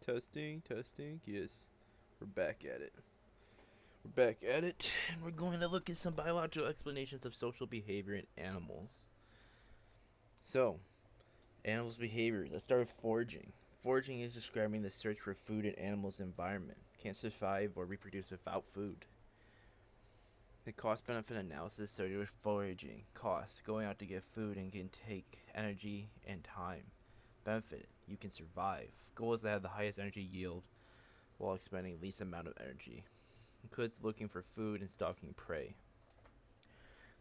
Testing, testing. Yes, we're back at it. We're back at it, and we're going to look at some biological explanations of social behavior in animals. So, animals' behavior. Let's start with foraging. Foraging is describing the search for food in animals' environment. Can't survive or reproduce without food. The cost-benefit analysis started with foraging. Cost: going out to get food and can take energy and time. Benefit: you can survive. Goal is to have the highest energy yield while expending least amount of energy. Includes looking for food and stalking prey.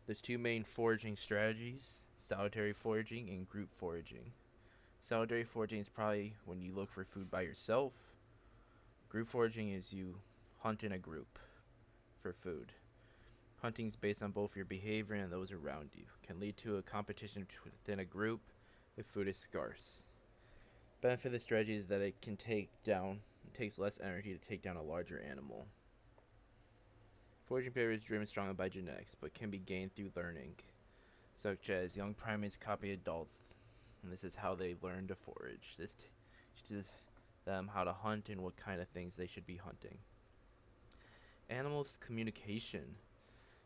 There's two main foraging strategies: solitary foraging and group foraging. Solitary foraging is probably when you look for food by yourself. Group foraging is you hunt in a group for food. Hunting is based on both your behavior and those around you. Can lead to a competition within a group if food is scarce. Benefit of the strategy is that it takes less energy to take down a larger animal. Foraging behavior is driven strongly by genetics, but can be gained through learning, such as young primates copy adults, and this is how they learn to forage. This teaches them how to hunt and what kind of things they should be hunting. Animals' communication.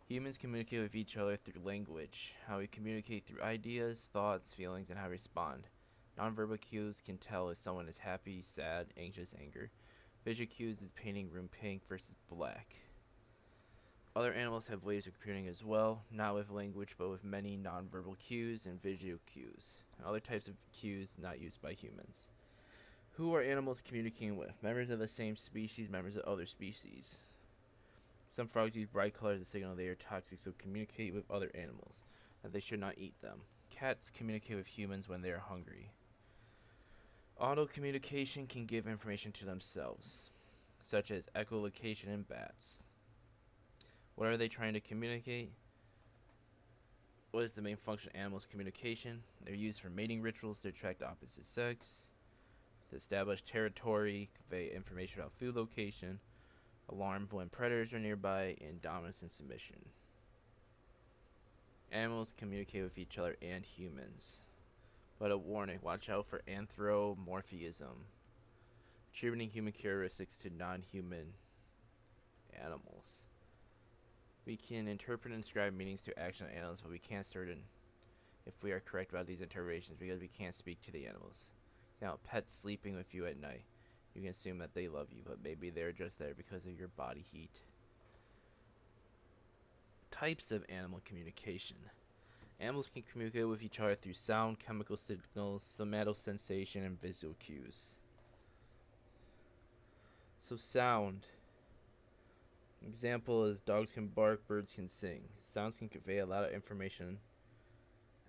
Humans communicate with each other through language. How we communicate through ideas, thoughts, feelings, and how we respond. Nonverbal cues can tell if someone is happy, sad, anxious, anger. Visual cues is painting room pink versus black. Other animals have ways of communicating as well, not with language but with many nonverbal cues and visual cues, and other types of cues not used by humans. Who are animals communicating with? Members of the same species, members of other species. Some frogs use bright colors to signal they are toxic, so communicate with other animals that they should not eat them. Cats communicate with humans when they are hungry. Auto communication can give information to themselves, such as echolocation in bats. What are they trying to communicate? What is the main function of animals' communication? They're used for mating rituals to attract opposite sex, to establish territory, convey information about food location, alarm when predators are nearby, and dominance and submission. Animals communicate with each other and humans. But a warning, watch out for anthropomorphism, attributing human characteristics to non-human animals. We can interpret and ascribe meanings to action of animals, but we can't certain if we are correct about these interpretations because we can't speak to the animals. Now, pets sleeping with you at night. You can assume that they love you, but maybe they're just there because of your body heat. Types of animal communication. Animals can communicate with each other through sound, chemical signals, somatosensation, and visual cues. So sound. Example is dogs can bark, birds can sing. Sounds can convey a lot of information.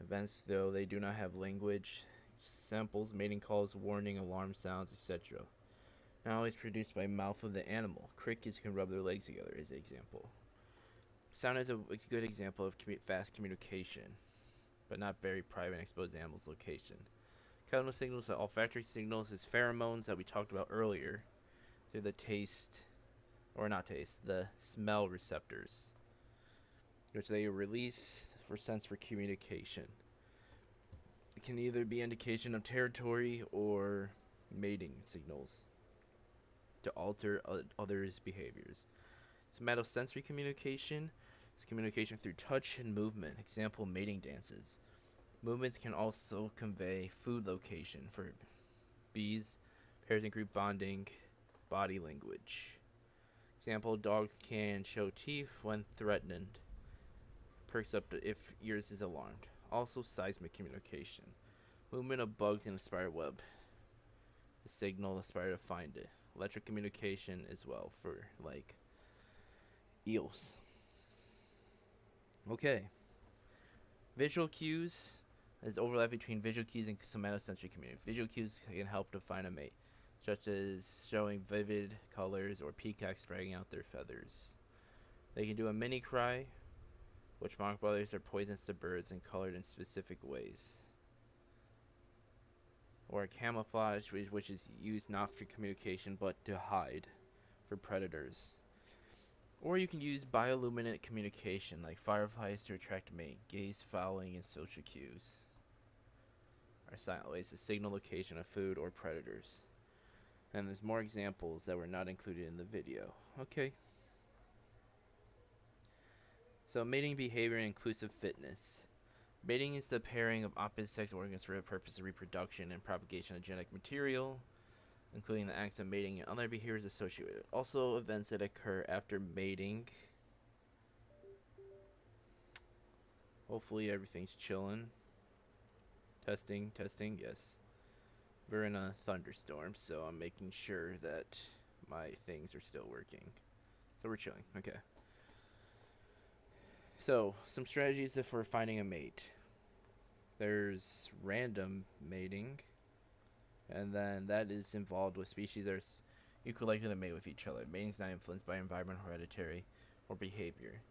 Events, though they do not have language. Samples, mating calls, warning, alarm sounds, etc. Not always produced by mouth of the animal. Crickets can rub their legs together as an example. Sound is a good example of fast communication, but not very private and exposed animals' location. Chemical signals are olfactory signals is pheromones that we talked about earlier. They're the the smell receptors, which they release for sense for communication. It can either be indication of territory or mating signals to alter others' behaviors. Somatosensory communication is communication through touch and movement. Example, mating dances. Movements can also convey food location for bees, pairs and group bonding, body language. Example, dogs can show teeth when threatened. Perks up if yours is alarmed. Also seismic communication. Movement of bugs in a spider web. To signal the spider to find it. Electric communication as well for like eels. Okay. Visual cues is overlap between visual cues and somatosensory communication. Visual cues can help to find a mate, such as showing vivid colors or peacocks spreading out their feathers. They can do a mini cry, which mock brothers are poisonous to birds and colored in specific ways. Or camouflage, which is used not for communication but to hide for predators. Or you can use bioluminescent communication, like fireflies to attract mate, gaze, following, and social cues are silent ways to signal location of food or predators. And there's more examples that were not included in the video. Okay. So mating behavior and inclusive fitness. Mating is the pairing of opposite sex organs for the purpose of reproduction and propagation of genetic material, including the acts of mating and other behaviors associated with it. Also, events that occur after mating. Hopefully everything's chilling. Testing, testing, yes. We're in a thunderstorm, so I'm making sure that my things are still working. So we're chilling, okay. So, some strategies for finding a mate. There's random mating, and then that is involved with species that are equally likely to mate with each other. Mating is not influenced by environment, hereditary, or behavior.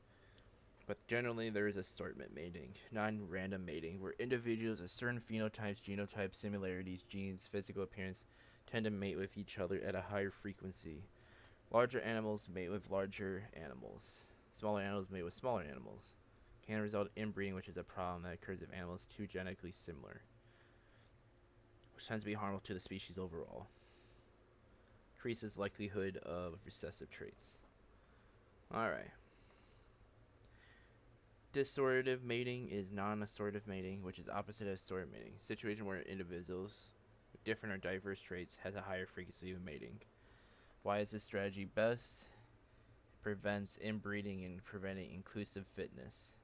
But generally, there is assortment mating, non-random mating, where individuals of certain phenotypes, genotypes, similarities, genes, physical appearance tend to mate with each other at a higher frequency. Larger animals mate with larger animals. Smaller animals mate with smaller animals. Can result in inbreeding, which is a problem that occurs if animals are too genetically similar, which tends to be harmful to the species overall. Increases likelihood of recessive traits. Alright. Dissortative mating is non-assortative mating, which is opposite of assortative mating. Situation where individuals with different or diverse traits has a higher frequency of mating. Why is this strategy best? It prevents inbreeding and preventing inclusive fitness.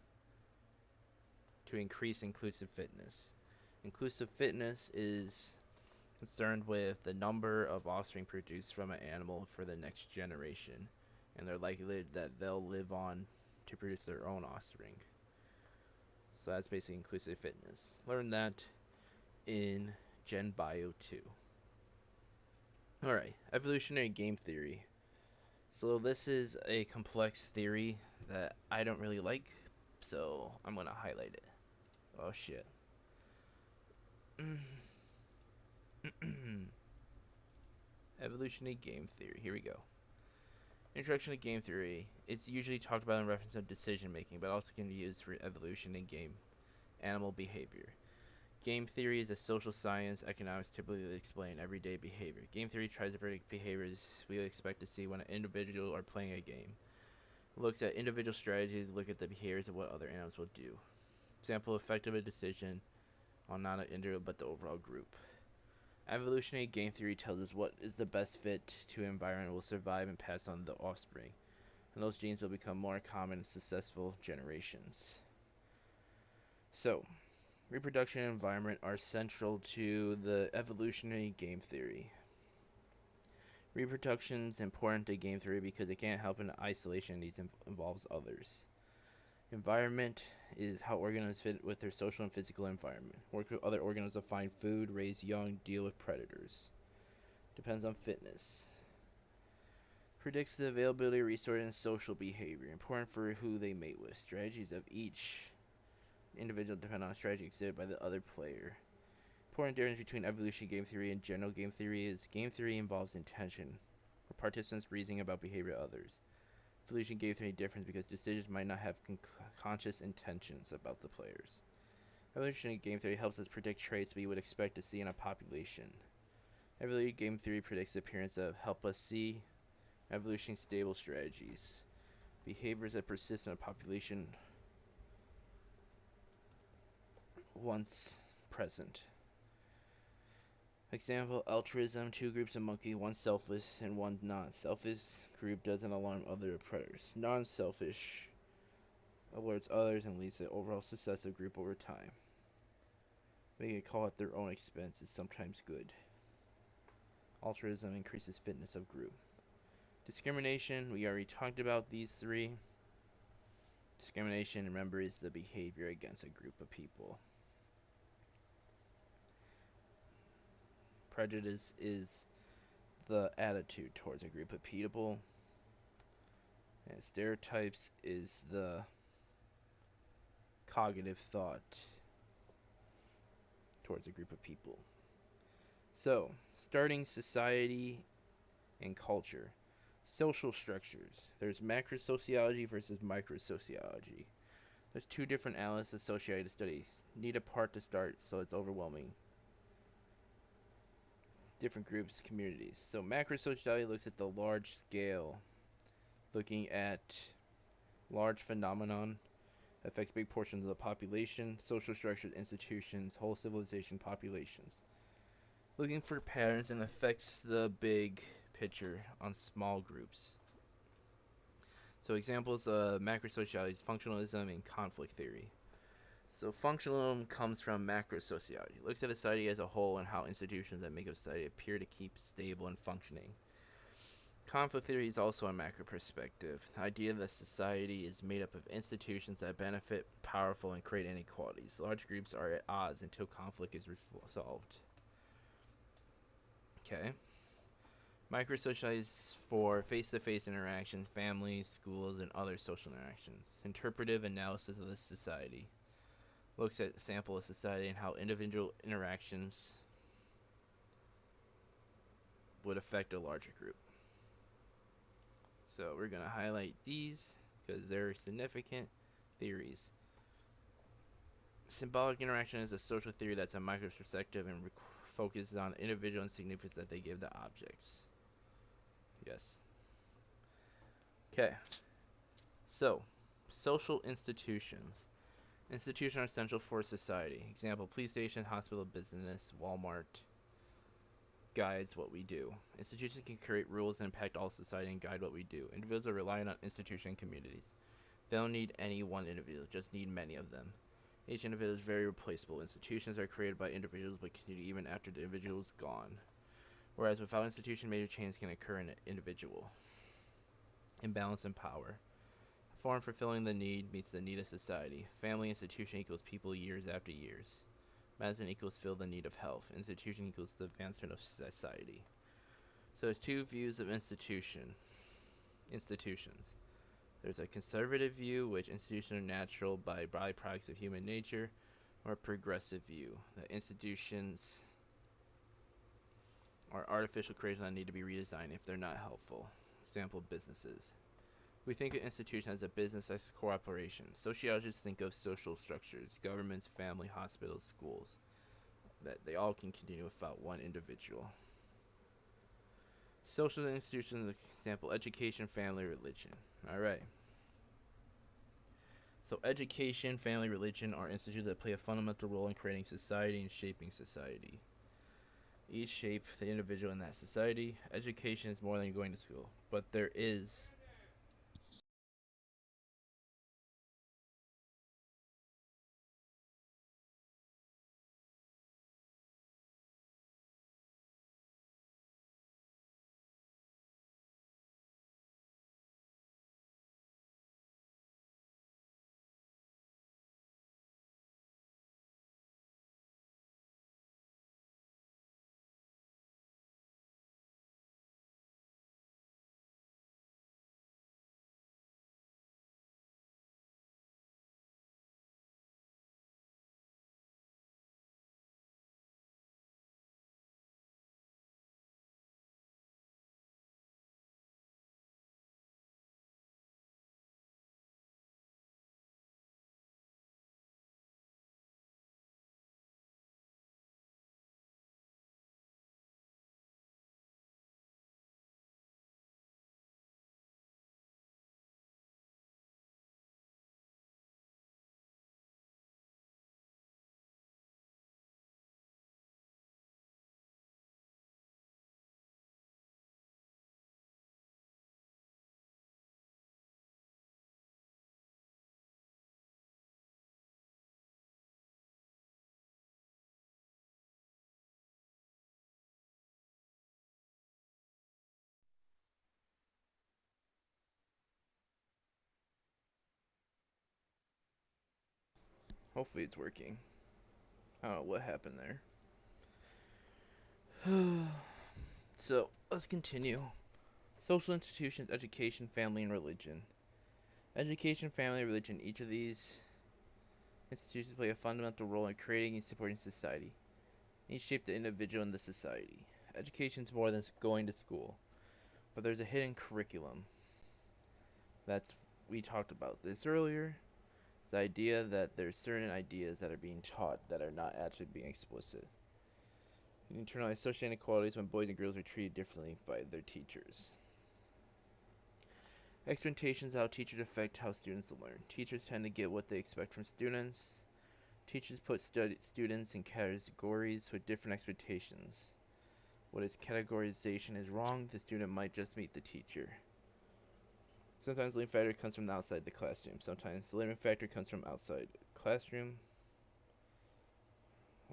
To increase inclusive fitness. Inclusive fitness is concerned with the number of offspring produced from an animal for the next generation, and their likelihood that they'll live on to produce their own offspring. So that's basically inclusive fitness. Learn that in Gen Bio 2. Alright, evolutionary game theory. So this is a complex theory that I don't really like, so I'm going to highlight it. Oh shit. Evolutionary game theory. Here we go. Introduction to game theory. It's usually talked about in reference to decision making, but also can be used for evolution in game animal behavior. Game theory is a social science. Economics typically explain everyday behavior. Game theory tries to predict behaviors we would expect to see when an individual are playing a game. It looks at individual strategies, look at the behaviors of what other animals will do. Example, effect of a decision on not an individual but the overall group. Evolutionary game theory tells us what is the best fit to an environment will survive and pass on the offspring, and those genes will become more common in successful generations. So, reproduction and environment are central to the evolutionary game theory. Reproduction is important to game theory because it can't help in isolation, these involves others. Environment is how organisms fit with their social and physical environment. Work with other organisms to find food, raise young, deal with predators. Depends on fitness. Predicts the availability of resources and social behavior. Important for who they mate with. Strategies of each individual depend on a strategy exhibited by the other player. Important difference between evolutionary game theory and general game theory is game theory involves intention, where participants reasoning about behavior of others. Evolution game theory difference because decisions might not have conscious intentions about the players. Evolutionary game theory helps us predict traits we would expect to see in a population. Evolutionary game theory predicts the appearance of help us see evolution stable strategies. Behaviors that persist in a population once present. Example, altruism, two groups of monkeys, one selfish and one non-selfish group doesn't alarm other predators. Non-selfish alerts others and leads to the overall success of the group over time. Making a call at their own expense is sometimes good. Altruism increases fitness of group. Discrimination, we already talked about these three. Discrimination, remember, is the behavior against a group of people. Prejudice is the attitude towards a group of people. And stereotypes is the cognitive thought towards a group of people. So, starting society and culture. Social structures. There's macrosociology versus microsociology. There's two different analysts of society to study. Need a part to start, so it's overwhelming. different groups, communities. So macro sociality looks at the large scale, looking at large phenomenon, affects big portions of the population, social structures, institutions, whole civilization, populations. Looking for patterns and affects the big picture on small groups. So examples of macro sociality is functionalism and conflict theory. So functionalism comes from macro sociality. It looks at a society as a whole and how institutions that make a society appear to keep stable and functioning. Conflict theory is also a macro perspective. The idea that society is made up of institutions that benefit powerful and create inequalities. Large groups are at odds until conflict is resolved. Okay. Microsociality is for face-to-face interaction, families, schools, and other social interactions. Interpretive analysis of the society looks at sample of society and how individual interactions would affect a larger group. So we're going to highlight these because they're significant theories. Symbolic interaction is a social theory that's a micro perspective and focuses on the individual and significance that they give the objects. Yes. Okay. So, social institutions. Institutions are essential for society. Example, police station, hospital, business, Walmart guides what we do. Institutions can create rules and impact all society and guide what we do. Individuals are reliant on institutions and communities. They don't need any one individual, just need many of them. Each individual is very replaceable. Institutions are created by individuals but continue even after the individual is gone. Whereas without institution, major change can occur in an individual. Imbalance in power. Form fulfilling the need meets the need of society. Family institution equals people years after years. Medicine equals fill the need of health. Institution equals the advancement of society. So there's two views of institutions. There's a conservative view, which institutions are natural by byproducts of human nature, or a progressive view, that institutions are artificial creations that need to be redesigned if they're not helpful. Example, businesses. We think of institutions as a business as cooperation. Sociologists think of social structures, governments, family, hospitals, schools, that they all can continue without one individual. Social institutions, example, education, family, religion. Alright. So education, family, religion are institutions that play a fundamental role in creating society and shaping society. Each shape the individual in that society. Education is more than going to school, but there is hopefully it's working. I don't know what happened there. So let's continue. Social institutions, education, family, and religion. Education, family, religion. Each of these institutions play a fundamental role in creating and supporting society. Each shape the individual and the society. Education is more than going to school, but there's a hidden curriculum. That's we talked about this earlier. It's the idea that there's certain ideas that are being taught that are not actually being explicit. Internalized social inequalities when boys and girls are treated differently by their teachers. Expectations how teachers affect how students learn. Teachers tend to get what they expect from students. Teachers put students in categories with different expectations. What is categorization is wrong, the student might just meet the teacher. Sometimes the limiting factor comes from outside the classroom. Sometimes the limiting factor comes from outside the classroom.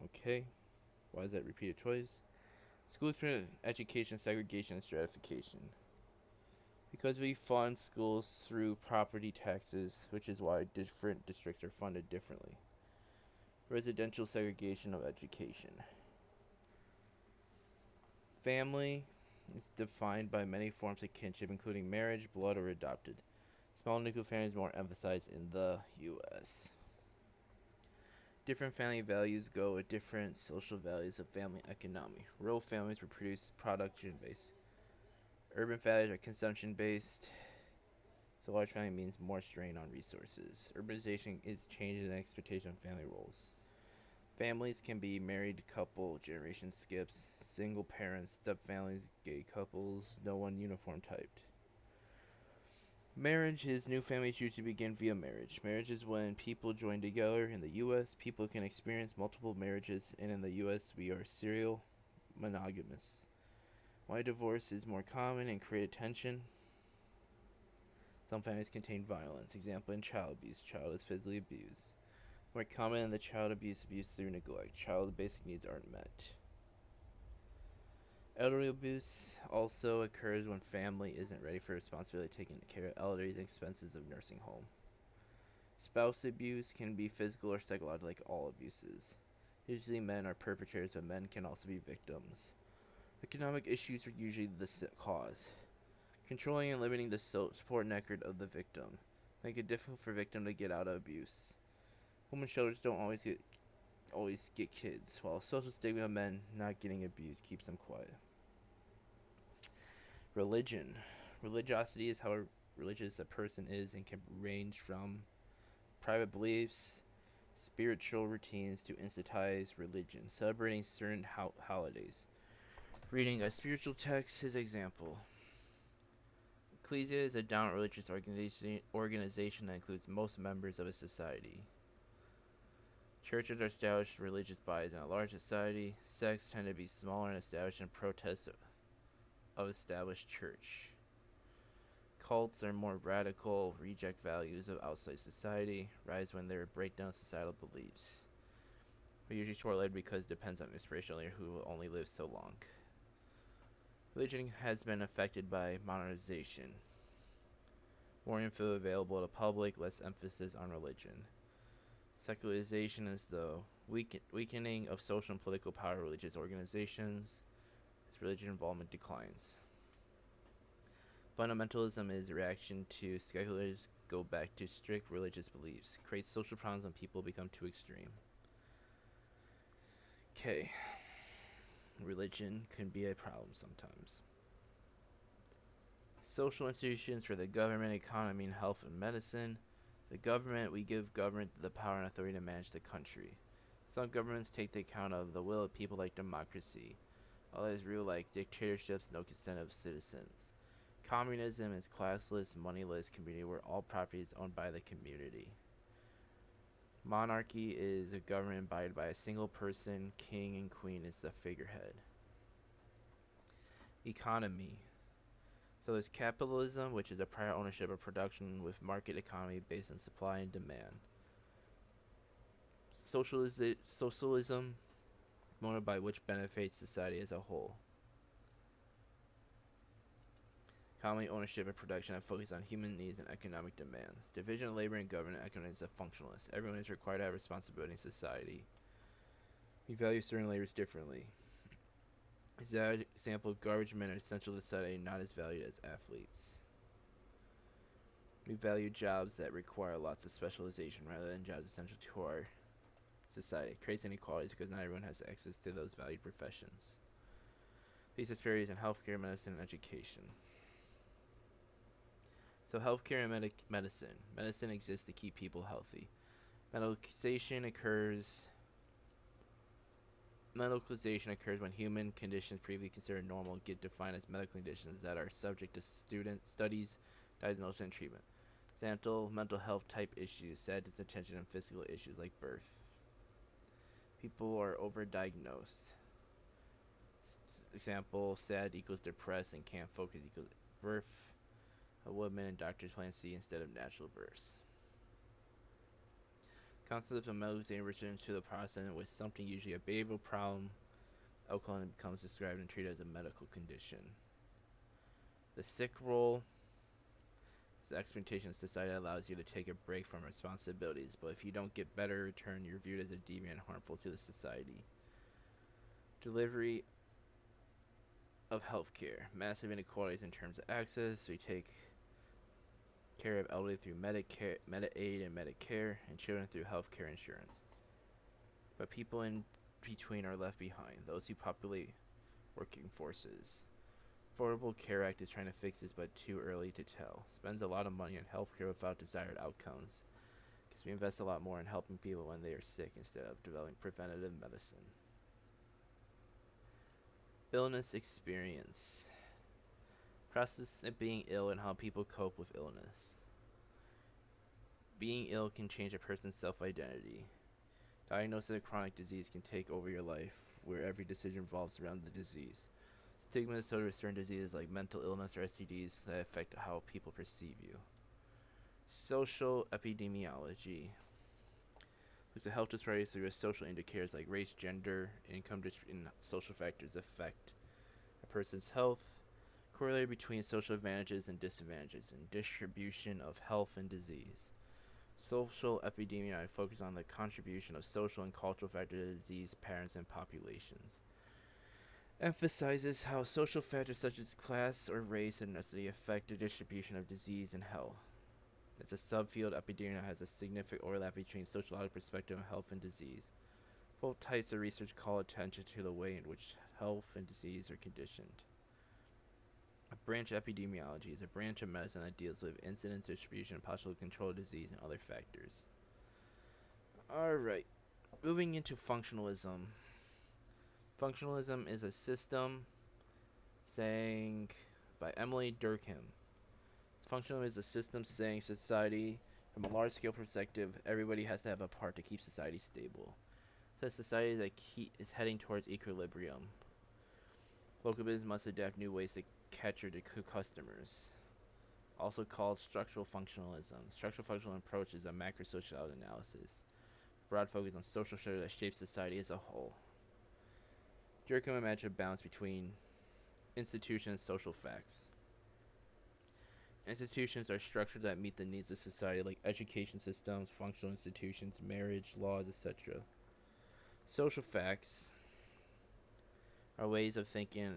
Okay. Why is that repeated twice? Schools promote education, segregation, and stratification. Because we fund schools through property taxes, which is why different districts are funded differently. Residential segregation of education. Family is defined by many forms of kinship, including marriage, blood, or adopted. Small nuclear families are more emphasized in the U.S. Different family values go with different social values of family economy. Rural families reproduce production-based. Urban families are consumption-based. So large family means more strain on resources. Urbanization is changing in expectation of family roles. Families can be married couple, generation skips, single parents, step families, gay couples, no one uniform typed. Marriage is new families usually begin via marriage. Marriage is when people join together. In the U.S., people can experience multiple marriages, and in the U.S., we are serial monogamous. Why divorce is more common and create tension? Some families contain violence. Example in child abuse. Child is physically abused. More common in the child abuse through neglect. Child basic needs aren't met. Elderly abuse also occurs when family isn't ready for responsibility taking care of elderly and expenses of nursing home. Spouse abuse can be physical or psychological like all abuses. Usually men are perpetrators, but men can also be victims. Economic issues are usually the cause. Controlling and limiting the support network of the victim. Make it difficult for victim to get out of abuse. Women's shelters don't always get kids, while social stigma of men not getting abused keeps them quiet. Religion. Religiosity is how religious a person is and can range from private beliefs, spiritual routines to institutionalized religion, celebrating certain holidays. Reading a spiritual text is example. Ecclesia is a dominant religious organization that includes most members of a society. Churches are established religious bodies in a large society. Sects tend to be smaller and established in protest of established church. Cults are more radical, reject values of outside society, rise when they break down societal beliefs. They're usually short-lived because it depends on inspirational leader who will only live so long. Religion has been affected by modernization. More info available to the public, less emphasis on religion. Secularization is the weakening of social and political power of religious organizations as religion involvement declines. Fundamentalism is a reaction to secularists go back to strict religious beliefs, creates social problems when people become too extreme. Okay, religion can be a problem sometimes. Social institutions for the government, economy, and health and medicine. The government, we give government the power and authority to manage the country. Some governments take the account of the will of people like democracy. Others rule like dictatorships, no consent of citizens. Communism is classless, moneyless community where all property is owned by the community. Monarchy is a government embodied by a single person, king and queen is the figurehead. Economy. So there's capitalism, which is a prior ownership of production with market economy based on supply and demand. Socialism, mode by which benefits society as a whole. Economy, ownership, and production have focused on human needs and economic demands. Division of labor and government economy is a functionalist. Everyone is required to have responsibility in society. We value certain labors differently. Example, garbage men are essential to society, not as valued as athletes. We value jobs that require lots of specialization rather than jobs essential to our society. It creates inequalities because not everyone has access to those valued professions. These disparities in healthcare, medicine, and education. So healthcare and medicine. Medicine exists to keep people healthy. Medicalization occurs Medicalization occurs when human conditions previously considered normal get defined as medical conditions that are subject to studies, diagnosis, and treatment. Example, mental health type issues, sadness, attention, and physical issues like birth. People are overdiagnosed. Example, sad equals depressed and can't focus equals birth. A woman and doctors plan C instead of natural births. Concepts of medicalization return to the process in which something, usually a behavioral problem, alcohol becomes described and treated as a medical condition. The sick role is the expectation of society that allows you to take a break from responsibilities, but if you don't get better return, you're viewed as a deviant and harmful to the society. Delivery of healthcare. Massive inequalities in terms of access. We take care of elderly through Medicare, Medicaid, and Medicare, and children through healthcare insurance. But people in between are left behind, those who populate working forces. Affordable Care Act is trying to fix this, but too early to tell. Spends a lot of money on healthcare without desired outcomes, because we invest a lot more in helping people when they are sick instead of developing preventative medicine. Illness experience. Process of being ill and how people cope with illness. Being ill can change a person's self-identity. Diagnosis of a chronic disease can take over your life, where every decision revolves around the disease. Stigma associated with certain diseases like mental illness or STDs that affect how people perceive you. Social epidemiology looks at health disparities through social indicators like race, gender, income, and social factors affect a person's health, correlated between social advantages and disadvantages, and distribution of health and disease. Social epidemiology focuses on the contribution of social and cultural factors to disease patterns and populations. Emphasizes how social factors such as class or race and ethnicity affect the distribution of disease and health. As a subfield, epidemiology has a significant overlap between sociological perspective on health and disease. Both types of research call attention to the way in which health and disease are conditioned. A branch of epidemiology is a branch of medicine that deals with incidence, distribution, and possible control of disease and other factors. Alright, moving into functionalism. Functionalism is a system saying by Emily Durkheim. Functionalism is a system saying society, from a large scale perspective, everybody has to have a part to keep society stable. So society that is heading towards equilibrium. Local business must adapt new ways to cater to customers. Also called structural functionalism. Structural functional approach is a macro-social analysis. Broad focus on social structure that shapes society as a whole. Durkheim imagined a balance between institutions and social facts. Institutions are structures that meet the needs of society, like education systems, functional institutions, marriage, laws, etc. Social facts are ways of thinking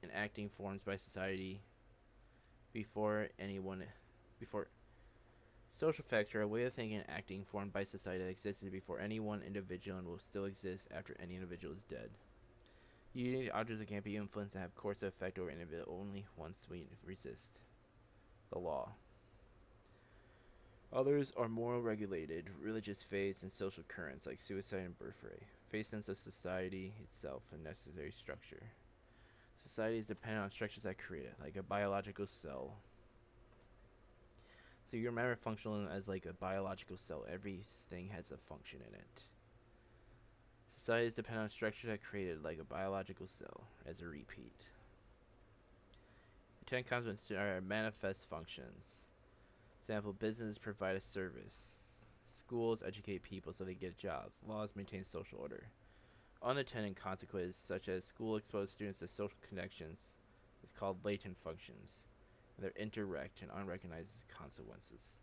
and acting formed by society before social facts are a way of thinking and acting formed by society that existed before any one individual and will still exist after any individual is dead. Unique objects that can't be influenced and have course of effect over an individual only once we resist the law. Others are moral regulated, religious faiths, and social currents like suicide and birth rate. Faith sense of society itself a necessary structure. Society is dependent on structures that create it, like a biological cell. So you remember functionalism as like a biological cell. Everything has a function in it. Society is dependent on structures that create it, like a biological cell, as a repeat. The 10 consequences are manifest functions. Example, businesses provide a service. Schools educate people so they get jobs. Laws maintain social order. Unintended consequences, such as school expose students to social connections, is called latent functions. And they're indirect and unrecognized consequences.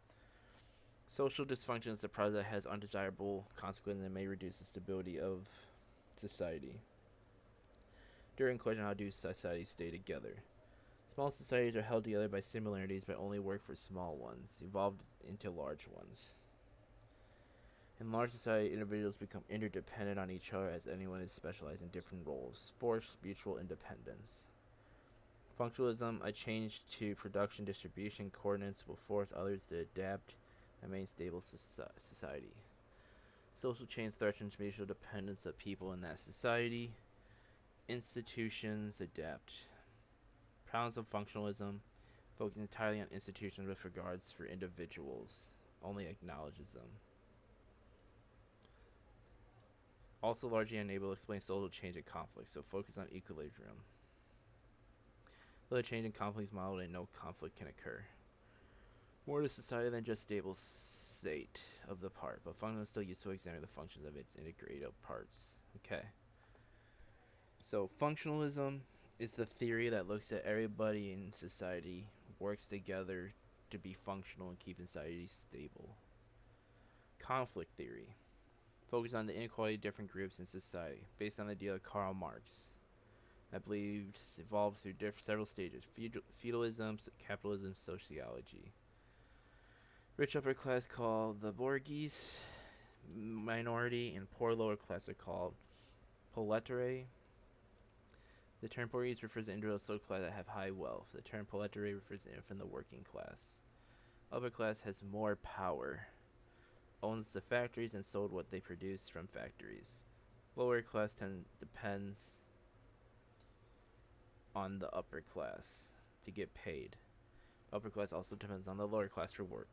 Social dysfunction is a process that has undesirable consequences and may reduce the stability of society. During question, how do societies stay together? Small societies are held together by similarities but only work for small ones, evolved into large ones. In large society, individuals become interdependent on each other as anyone is specialized in different roles, forced mutual independence. Functionalism, a change to production distribution coordinates will force others to adapt and maintain stable society. Social change threatens mutual dependence of people in that society. Institutions adapt. Problems of functionalism focus entirely on institutions with regards for individuals, only acknowledges them. Also largely unable to explain social change and conflict, so focus on equilibrium. With a change in conflict model, and no conflict can occur. More to society than just stable state of the part, but functional is still used to examine the functions of its integrated parts. Okay. So functionalism is the theory that looks at everybody in society works together to be functional and keep society stable. Conflict theory focuses on the inequality of different groups in society, based on the idea of Karl Marx. I believe evolved through several stages: feudalism, capitalism, sociology. Rich upper class called the bourgeois, minority and poor lower class are called proletariat. The term bourgeois refers to individuals social class that have high wealth. The term proletariat refers to infant the working class. Upper class has more power, owns the factories and sold what they produce from factories. Lower class depends on the upper class to get paid. Upper class also depends on the lower class for work.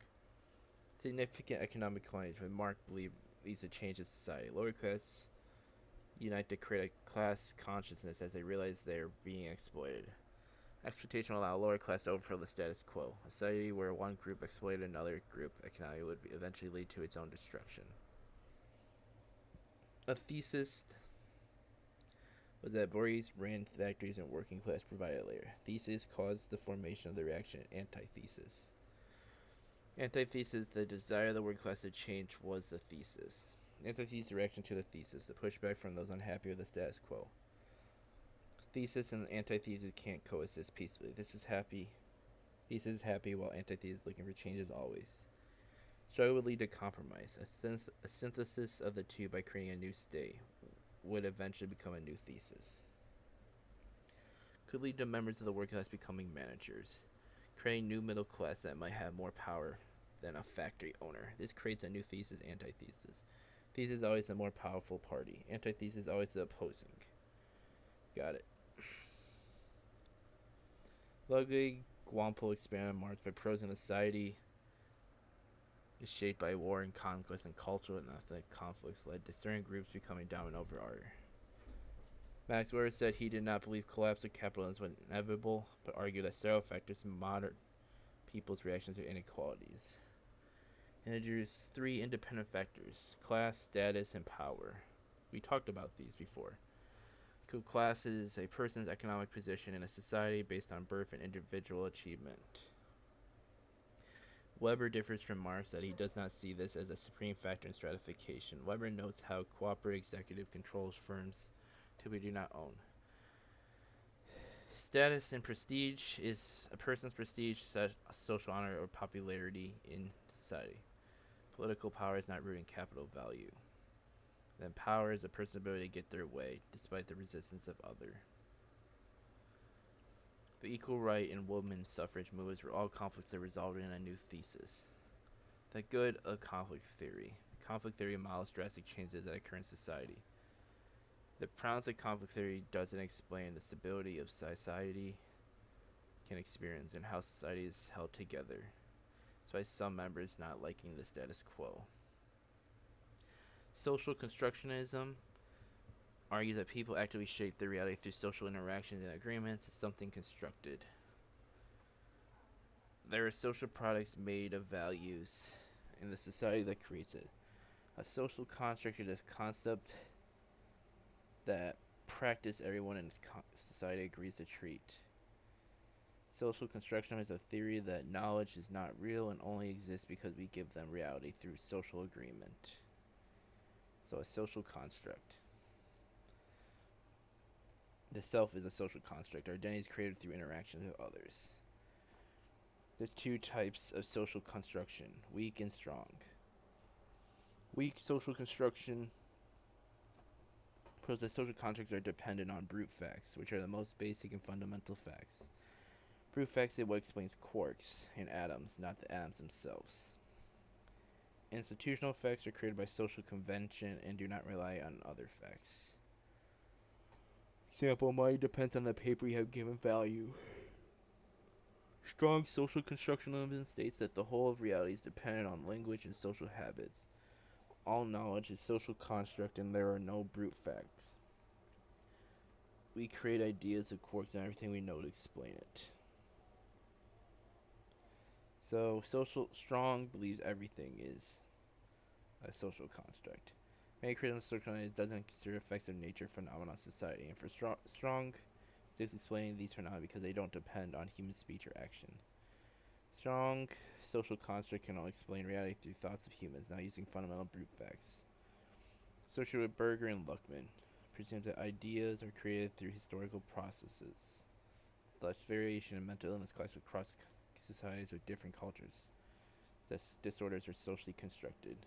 Significant economic change when Marx believed leads to change in society. Lower class unite to create a class consciousness as they realize they are being exploited. Exploitation will allow lower class to overthrow the status quo. A society where one group exploited another group economically would eventually lead to its own destruction. A thesis was that bourgeois ran factories and working class provided labor. Thesis caused the formation of the reaction antithesis. Antithesis, the desire of the working class to change, was the thesis. Antithesis, reaction to the thesis, the pushback from those unhappy with the status quo. Thesis and antithesis can't coexist peacefully. Thesis is happy while antithesis is looking for changes always. Struggle would lead to compromise. A synthesis of the two by creating a new state would eventually become a new thesis. Could lead to members of the working class becoming managers, creating new middle class that might have more power than a factory owner. This creates a new thesis, antithesis. Thesis is always the more powerful party. Antithesis is always the opposing. Got it. Ludwig Guampel expanded on Marx by prosing society is shaped by war and conquest, and cultural and ethnic conflicts led to certain groups becoming dominant over others. Max Weber said he did not believe collapse of capitalism was inevitable, but argued that several factors moderate people's reaction to inequalities. And introduced three independent factors: class, status, and power. We talked about these before. Class is a person's economic position in a society based on birth and individual achievement. Weber differs from Marx that he does not see this as a supreme factor in stratification. Weber notes how cooperative executive controls firms typically do not own. Status and prestige is a person's prestige, social honor, or popularity in society. Political power is not rooted in capital value. Then power is a person's ability to get their way, despite the resistance of others. The equal right and women's suffrage movements were all conflicts that resulted in a new thesis. The good of conflict theory. Conflict theory models drastic changes that occur in society. The problems of conflict theory doesn't explain the stability of society can experience and how society is held together. That's why some members not liking the status quo. Social constructionism argues that people actively shape their reality through social interactions and agreements. It's something constructed. There are social products made of values in the society that creates it. A social construct is a concept that practice everyone in society agrees to treat. Social construction is a theory that knowledge is not real and only exists because we give them reality through social agreement. So a social construct. The self is a social construct. Our identity is created through interactions with others. There's two types of social construction, weak and strong. Weak social construction proves that social constructs are dependent on brute facts, which are the most basic and fundamental facts. Brute facts is what explains quarks and atoms, not the atoms themselves. Institutional effects are created by social convention and do not rely on other facts. Example, money depends on the paper you have given value. Strong social constructionism states that the whole of reality is dependent on language and social habits. All knowledge is social construct and there are no brute facts. We create ideas of quirks and everything we know to explain it. So, strong believes everything is a social construct. Many critical circumstances doesn't consider effects of nature, phenomena, society, and for strong is explaining these phenomena because they don't depend on human speech or action. Strong social construct can only explain reality through thoughts of humans, not using fundamental brute facts. Associated with Berger and Luckman, presumes that ideas are created through historical processes. Such variation in mental illness collects across societies with different cultures. Thus, disorders are socially constructed.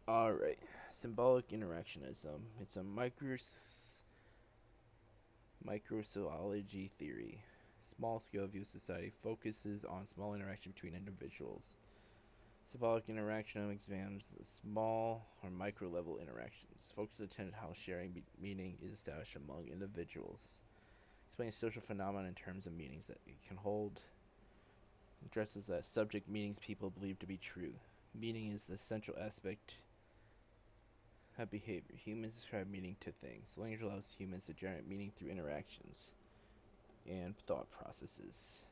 Alright, symbolic interactionism. It's a microzoology theory. Small scale view of society focuses on small interaction between individuals. Symbolic interactionism examines the small or micro level interactions. Focus attention on how sharing meaning is established among individuals. Explains social phenomena in terms of meanings that it can hold. Addresses that subject meanings people believe to be true. Meaning is the central aspect of behavior. Humans ascribe meaning to things. Language allows humans to generate meaning through interactions and thought processes.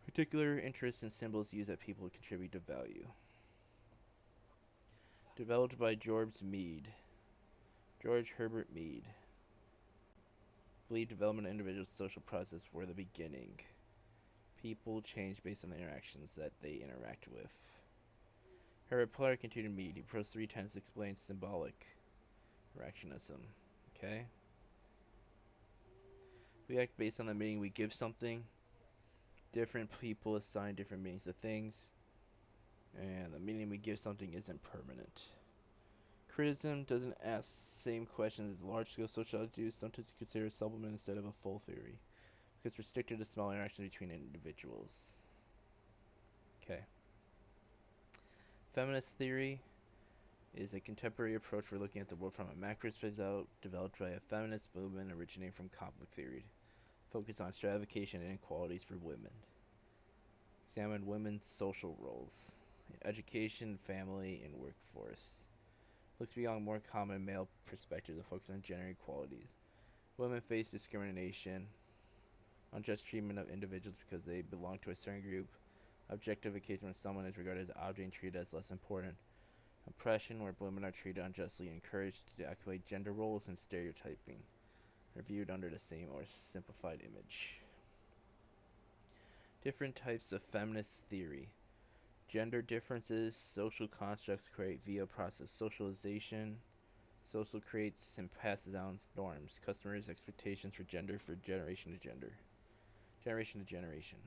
Particular interest in symbols used that people contribute to value. Developed by George Herbert Mead. Believed development of individual social process were the beginning. People change based on the interactions that they interact with. Herbert Polar continued Mead. He proposed 3 tenets to explain symbolic interactionism. Okay? We act based on the meaning we give something. Different people assign different meanings to things. And the meaning we give something isn't permanent. Criticism doesn't ask the same questions as large-scale sociology do. Sometimes you consider a supplement instead of a full theory, because it's restricted to small interactions between individuals. Okay. Feminist theory is a contemporary approach for looking at the world from a macro perspective, developed by a feminist movement originating from conflict theory. Focus on stratification and inequalities for women. Examine women's social roles in education, family, and workforce. Looks beyond more common male perspectives to focus on gender equalities. Women face discrimination, unjust treatment of individuals because they belong to a certain group, objectification when someone is regarded as an object and treated as less important, oppression where women are treated unjustly and encouraged to activate gender roles and stereotyping, are viewed under the same or simplified image. Different types of feminist theory. Gender differences, social constructs create via process socialization. Social creates and passes down norms, customers' expectations for gender for generation to gender. Generation to generation.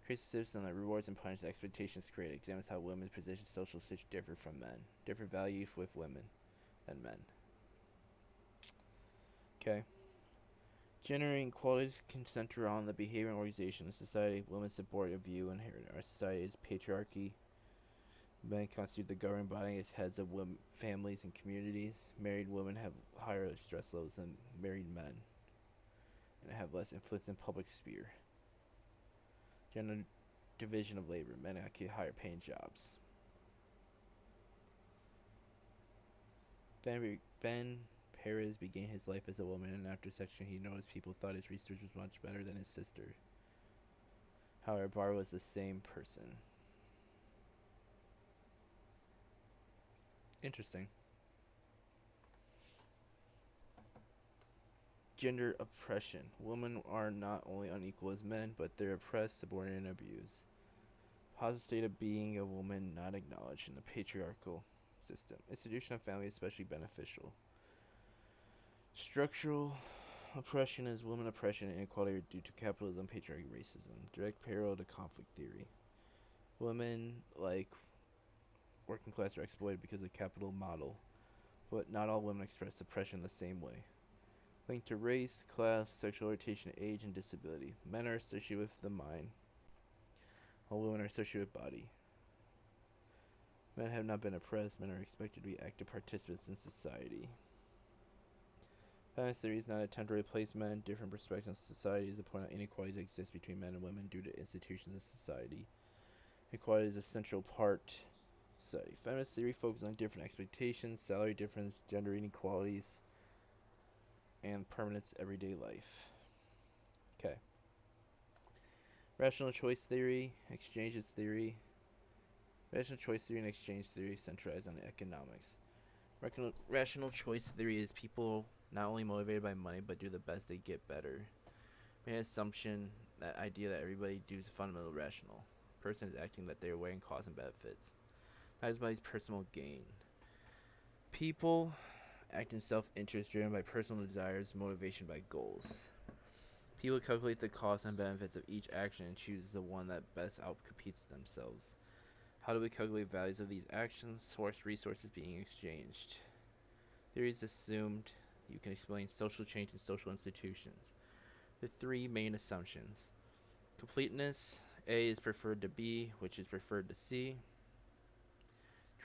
Creates a system that rewards and punishes expectations created. Examines how women's position social situations differ from men. Different values with women than men. Okay. Gender inequalities can center on the behavior and organization of society. Women's support a view inherent in our society is patriarchy. Men constitute the governing body as heads of women, families and communities. Married women have higher stress levels than married men and have less influence in public sphere. Gender division of labor. Men occupy higher paying jobs. Ben Perez began his life as a woman, and after section he noticed people thought his research was much better than his sister. However, Barr was the same person. Interesting. Gender oppression. Women are not only unequal as men, but they're oppressed, subordinated, and abused. Positive state of being a woman not acknowledged in the patriarchal system. Institution of family is especially beneficial. Structural oppression is women oppression and inequality are due to capitalism, patriarchy, racism. Direct parallel to conflict theory. Women, like working class, are exploited because of the capital model, but not all women express oppression the same way. Linked to race, class, sexual orientation, age, and disability. Men are associated with the mind, while women are associated with body. Men have not been oppressed. Men are expected to be active participants in society. Feminist theory is not an attempt to replace men. Different perspectives on society is to point out inequalities that exist between men and women due to institutions of society. Equality is a central part of society. Feminist theory focuses on different expectations, salary difference, gender inequalities, and permanence everyday life. Okay. Rational choice theory, exchanges theory. Rational choice theory and exchange theory centralize on the economics. Rational choice theory is people not only motivated by money but do the best they get better. Main assumption, that idea that everybody does fundamental rational. Person is acting that they are weighing costs and benefits. Maximize personal gain. People act in self-interest driven by personal desires, motivation by goals. People calculate the costs and benefits of each action and choose the one that best outcompetes themselves. How do we calculate values of these actions? Source resources being exchanged. Theories assumed you can explain social change in social institutions. The three main assumptions. Completeness, A is preferred to B, which is preferred to C.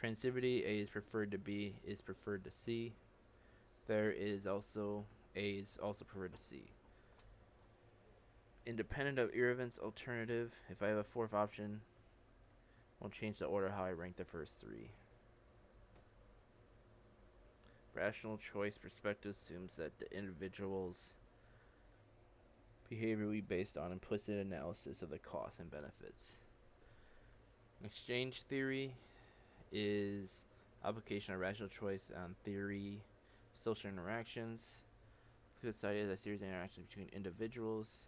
Transitivity, A is preferred to B, is preferred to C. There is also A is also preferred to C. Independent of irrelevance alternative, if I have a fourth option, I'll change the order how I rank the first three. Rational choice perspective assumes that the individual's behavior will be based on implicit analysis of the costs and benefits. Exchange theory is application of rational choice on theory, social interactions. Society is a series of interactions between individuals.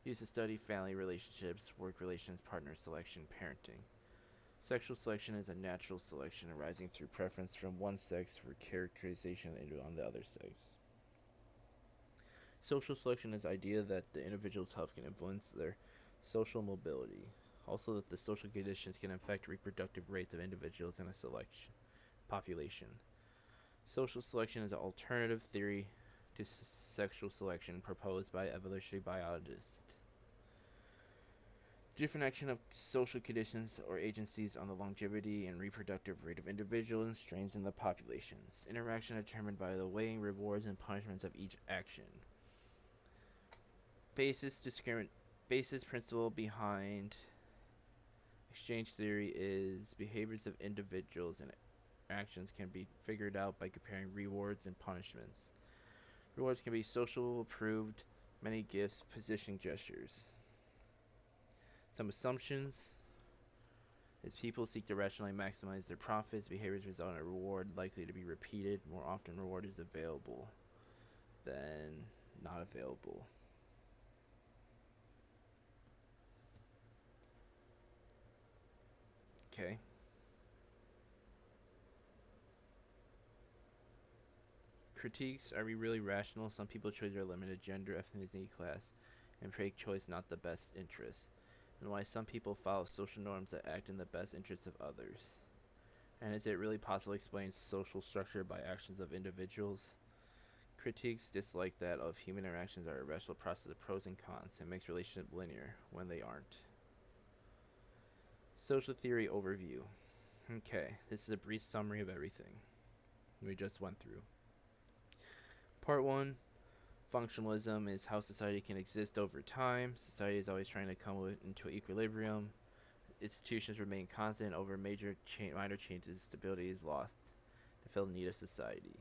Used to study family relationships, work relations, partner selection, parenting. Sexual selection is a natural selection arising through preference from one sex for characterization on the other sex. Social selection is the idea that the individual's health can influence their social mobility. Also that the social conditions can affect reproductive rates of individuals in a selection population. Social selection is an alternative theory to sexual selection proposed by evolutionary biologists. Different action of social conditions or agencies on the longevity and reproductive rate of individuals and strains in the populations. Interaction determined by the weighing rewards and punishments of each action. Basis principle behind exchange theory is behaviors of individuals and actions can be figured out by comparing rewards and punishments. Rewards can be social, approved, many gifts, positioning gestures. Some assumptions is people seek to rationally maximize their profits. Behaviors result in a reward likely to be repeated. More often, reward is available than not available. Okay. Critiques, are we really rational? Some people choose their limited gender, ethnicity, class, and make choice not the best interest. And why some people follow social norms that act in the best interests of others. And is it really possible to explain social structure by actions of individuals? Critiques dislike that of human interactions are a rational process of pros and cons and makes relationships linear when they aren't. Social theory overview. Okay, this is a brief summary of everything we just went through. Part 1, functionalism is how society can exist over time. Society is always trying to come into equilibrium. Institutions remain constant. Over minor changes, stability is lost to fill the need of society.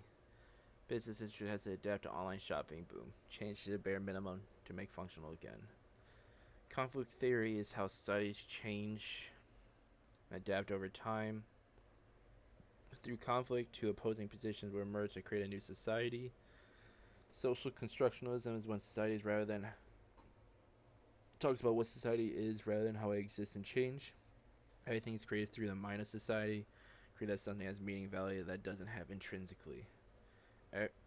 Business industry has to adapt to online shopping boom. Change to the bare minimum to make functional again. Conflict theory is how societies change and adapt over time. Through conflict, two opposing positions will emerge to create a new society. Social constructionalism is when societies talks about what society is rather than how it exists and change. Everything is created through the mind of society, created as something has meaning value that doesn't have intrinsically.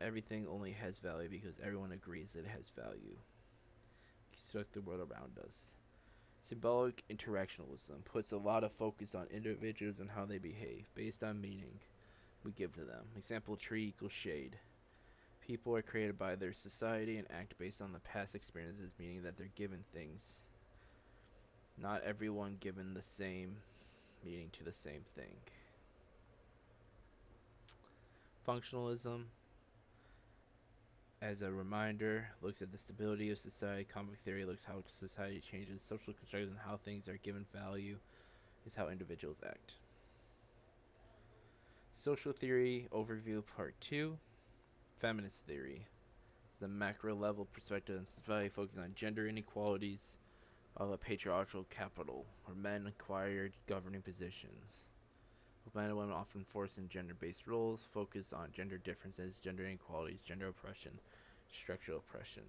Everything only has value because everyone agrees that it has value. Construct the world around us. Symbolic interactionalism puts a lot of focus on individuals and how they behave based on meaning we give to them. Example, tree equals shade. People are created by their society and act based on the past experiences, meaning that they're given things. Not everyone given the same meaning to the same thing. Functionalism, as a reminder, looks at the stability of society. Conflict theory looks how society changes. Social construction and how things are given value is how individuals act. Social theory overview part 2. Feminist theory. It's the macro level perspective on society focusing on gender inequalities of a patriarchal capital, where men acquired governing positions. With men and women often forced in gender-based roles, focus on gender differences, gender inequalities, gender oppression, structural oppression.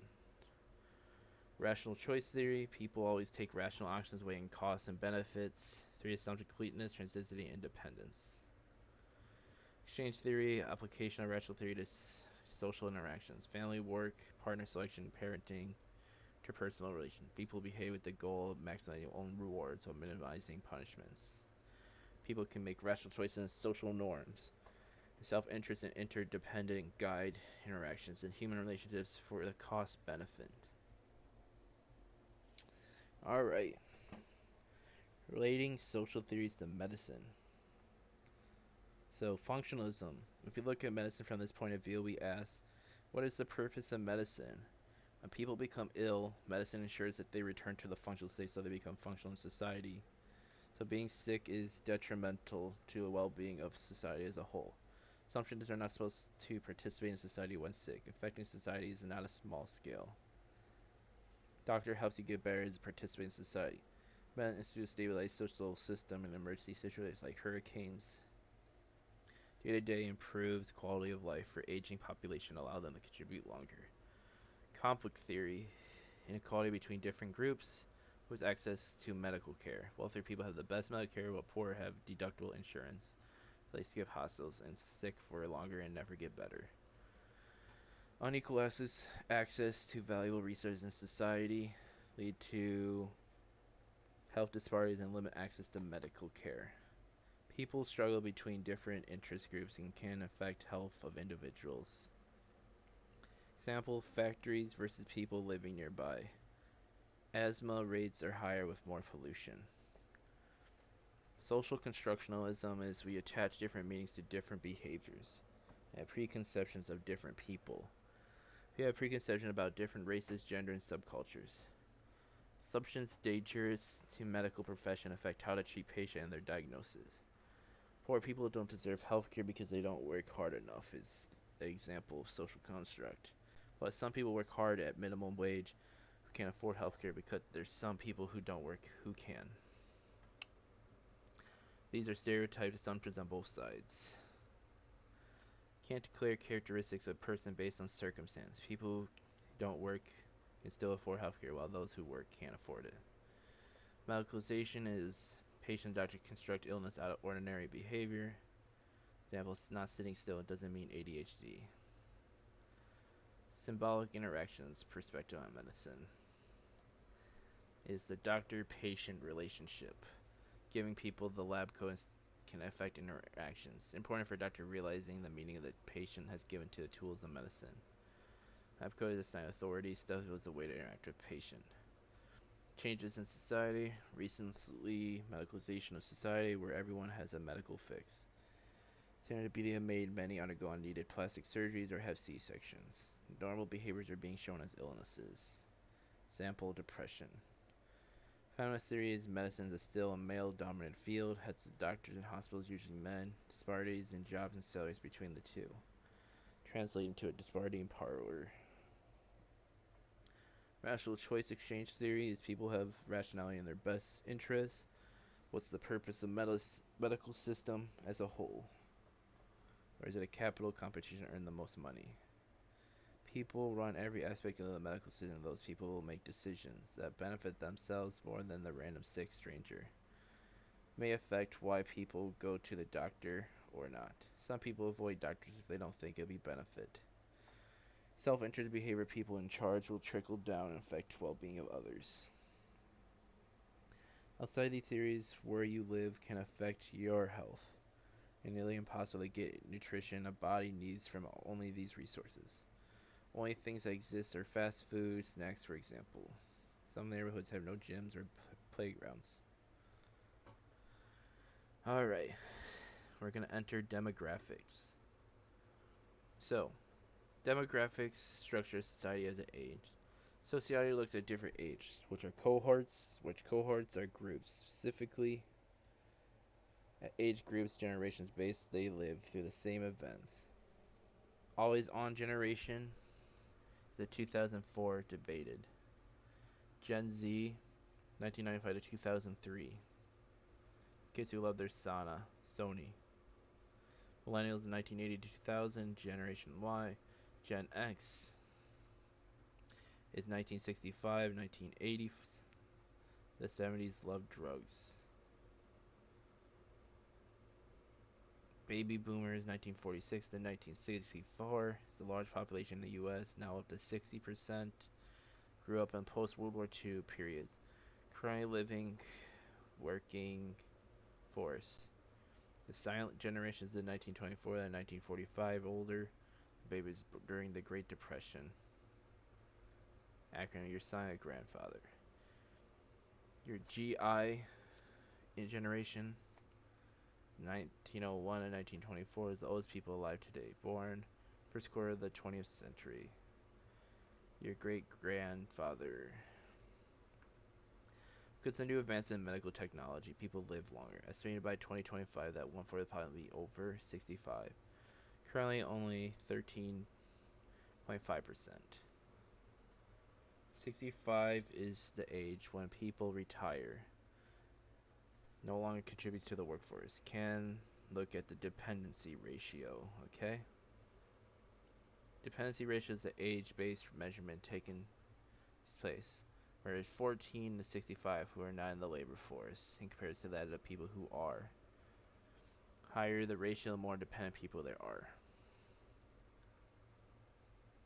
Rational choice theory. People always take rational actions weighing costs and benefits. 3. Assumption completeness, transitivity, independence. Exchange theory. Application of rational theory to social interactions. Family, work, partner selection, parenting, interpersonal relations. People behave with the goal of maximizing their own rewards while minimizing punishments. People can make rational choices in social norms. Self-interest and interdependent guide interactions in human relationships for the cost benefit. Alright. Relating social theories to medicine. So, functionalism. If we look at medicine from this point of view, we ask, what is the purpose of medicine? When people become ill, medicine ensures that they return to the functional state so they become functional in society. So being sick is detrimental to the well-being of society as a whole. Assumptions are not supposed to participate in society when sick. Affecting society is not a small scale. Doctor helps you get better as participate in society. Medicine is to stabilize social system in emergency situations like hurricanes. Day-to-day improves quality of life for aging population, allow them to contribute longer. Conflict theory. Inequality between different groups with access to medical care. Wealthier people have the best medical care, while poor have deductible insurance. They skip hospitals and sick for longer and never get better. Unequal access to valuable resources in society lead to health disparities and limit access to medical care. People struggle between different interest groups and can affect health of individuals. Example, factories versus people living nearby. Asthma rates are higher with more pollution. Social constructionalism is we attach different meanings to different behaviors and preconceptions of different people. We have preconceptions about different races, gender, and subcultures. Assumptions dangerous to medical profession affect how to treat patients and their diagnosis. Poor people don't deserve healthcare because they don't work hard enough is an example of social construct. But some people work hard at minimum wage who can't afford healthcare because there's some people who don't work who can. These are stereotyped assumptions on both sides. Can't declare characteristics of a person based on circumstance. People who don't work can still afford healthcare while those who work can't afford it. Medicalization is patient doctor construct illness out of ordinary behavior. Example, not sitting still doesn't mean ADHD. Symbolic interactions perspective on medicine is the doctor-patient relationship. Giving people the lab codes can affect interactions. Important for a doctor realizing the meaning of the patient has given to the tools of medicine. Lab code is a sign of authority. Stuff was a way to interact with patient. Changes in society. Recently, medicalization of society where everyone has a medical fix. Sanity made many undergo unneeded plastic surgeries or have C-sections. Normal behaviors are being shown as illnesses. Example, depression. Feminist theory is medicine is still a male-dominant field. Heads of doctors and hospitals usually men. Disparities in jobs and salaries between the two. Translating to a disparity in power. Rational choice exchange theory is people have rationality in their best interests. What's the purpose of medical system as a whole? Or is it a capital competition to earn the most money? People run every aspect of the medical system. Those people will make decisions that benefit themselves more than the random sick stranger. May affect why people go to the doctor or not. Some people avoid doctors if they don't think it'll be benefit. Self-interest behavior people in charge will trickle down and affect well-being of others. Outside these theories, where you live can affect your health. And nearly impossible to get nutrition a body needs from only these resources. Only things that exist are fast food, snacks for example. Some neighborhoods have no gyms or playgrounds. Alright, we're going to enter demographics. So, demographics structure society as it aged. Sociology looks at different ages, which are cohorts, which cohorts are groups. Specifically, at age groups, generations based, they live through the same events. Always on generation is the 2004 debated. Gen Z, 1995 to 2003. Kids who love their Sony. Millennials, 1980 to 2000. Generation Y. Gen X is 1965, 1980. The 70s love drugs. Baby boomers, 1946 to 1964. It's a large population in the U.S., now up to 60%. Grew up in post-World War II periods. Currently living, working force. The silent generation is the 1924 to 1945, older babies during the Great Depression. Acronym, your silent grandfather. Your GI generation, 1901 to 1924, is the oldest people alive today, born first quarter of the 20th century. Your great grandfather. Because of new advances in medical technology, people live longer. Estimated by 2025 that 1/4 of the population will be over 65. Currently only 13.5%. 65 is the age when people retire. No longer contributes to the workforce. Can look at the dependency ratio, okay? Dependency ratio is the age-based measurement taken place, where it's 14 to 65 who are not in the labor force in comparison to that of the people who are. Higher the ratio, the more dependent people there are.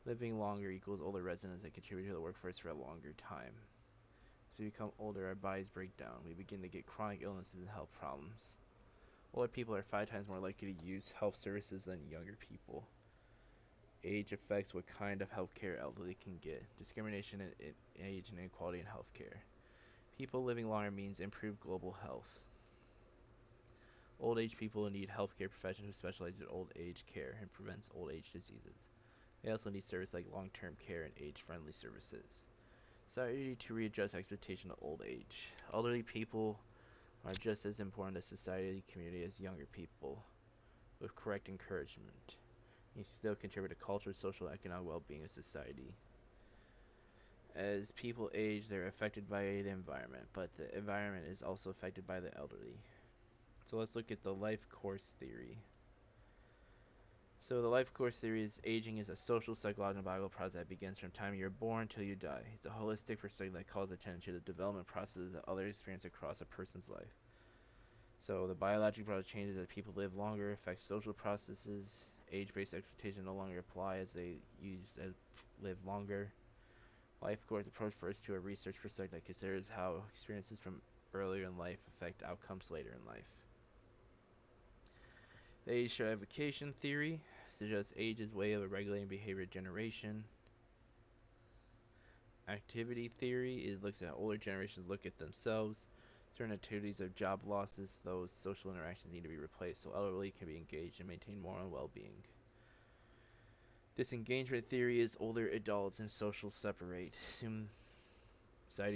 Living longer equals older residents that contribute to the workforce for a longer time. As we become older, our bodies break down. We begin to get chronic illnesses and health problems. Older people are 5 times more likely to use health services than younger people. Age affects what kind of healthcare elderly can get. Discrimination in age and inequality in healthcare. People living longer means improved global health. Old age people need healthcare professionals who specialize in old age care and prevents old age diseases. They also need services like long-term care and age-friendly services. Society to readjust expectation of old age. Elderly people are just as important to society and community as younger people, with correct encouragement. You still contribute to culture, social, and economic well-being of society. As people age, they're affected by the environment, but the environment is also affected by the elderly. So let's look at the life course theory. So the life course theory is aging is a social, psychological, and biological process that begins from the time you're born till you die. It's a holistic perspective that calls attention to the development processes that others experience across a person's life. So the biological process changes as people live longer, affects social processes. Age-based expectations no longer apply as they live longer. Life course approach refers to a research perspective that considers how experiences from earlier in life affect outcomes later in life. The age stratification theory suggests age's way of regulating behavior generation. Activity theory looks at how older generations look at themselves. Certain activities of job losses, those social interactions need to be replaced so elderly can be engaged and maintain moral well-being. Disengagement theory is older adults and society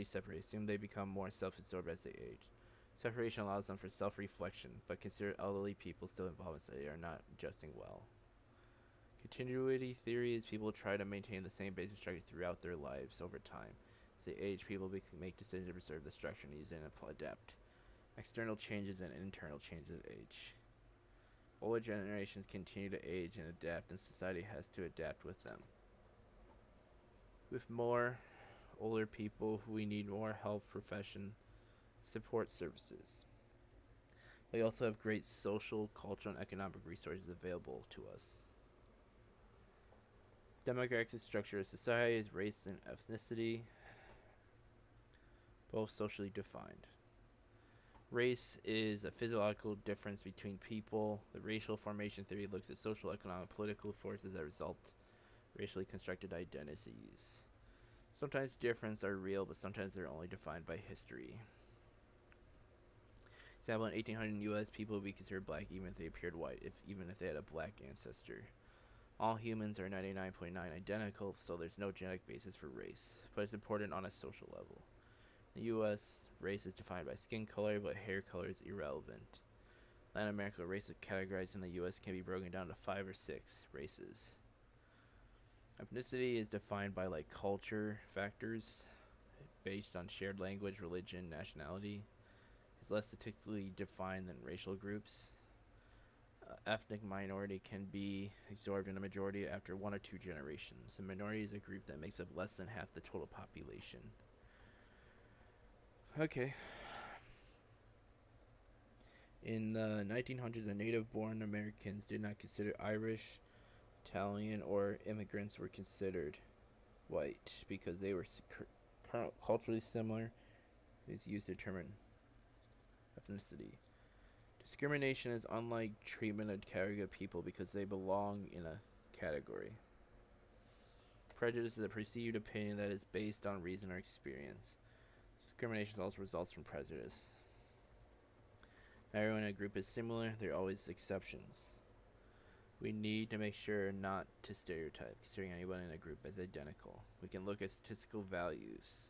separate. Assume they become more self-absorbed as they age. Separation allows them for self-reflection, but consider elderly people still involved in society are not adjusting well. Continuity theory is people try to maintain the same basic structure throughout their lives over time. As they age, people make decisions to preserve the structure and use it and adapt. External changes and internal changes of age. Older generations continue to age and adapt, and society has to adapt with them. With more older people, we need more health profession support services. We also have great social, cultural, and economic resources available to us. Demographic structure of society is race and ethnicity, both socially defined. Race is a physiological difference between people. The racial formation theory looks at social, economic, political forces that result racially constructed identities. Sometimes differences are real, but sometimes they're only defined by history. Example, in 1800 in the U.S., people would be considered black even if they appeared white, even if they had a black ancestor. All humans are 99.9 identical, so there's no genetic basis for race, but it's important on a social level. In the US, race is defined by skin color, but hair color is irrelevant. Latin America races categorized in the US can be broken down to 5 or 6 races. Ethnicity is defined by culture factors based on shared language, religion, nationality. It's less statistically defined than racial groups. Ethnic minority can be absorbed in a majority after 1 or 2 generations. A minority is a group that makes up less than half the total population. Okay. In the 1900s, the native-born Americans did not consider Irish, Italian, or immigrants were considered white because they were culturally similar. It's used to determine ethnicity. Discrimination is unlike treatment of category of people because they belong in a category. Prejudice is a perceived opinion that is based on reason or experience. Discrimination also results from prejudice. Not everyone in a group is similar, there are always exceptions. We need to make sure not to stereotype, considering anyone in a group as identical. We can look at statistical values,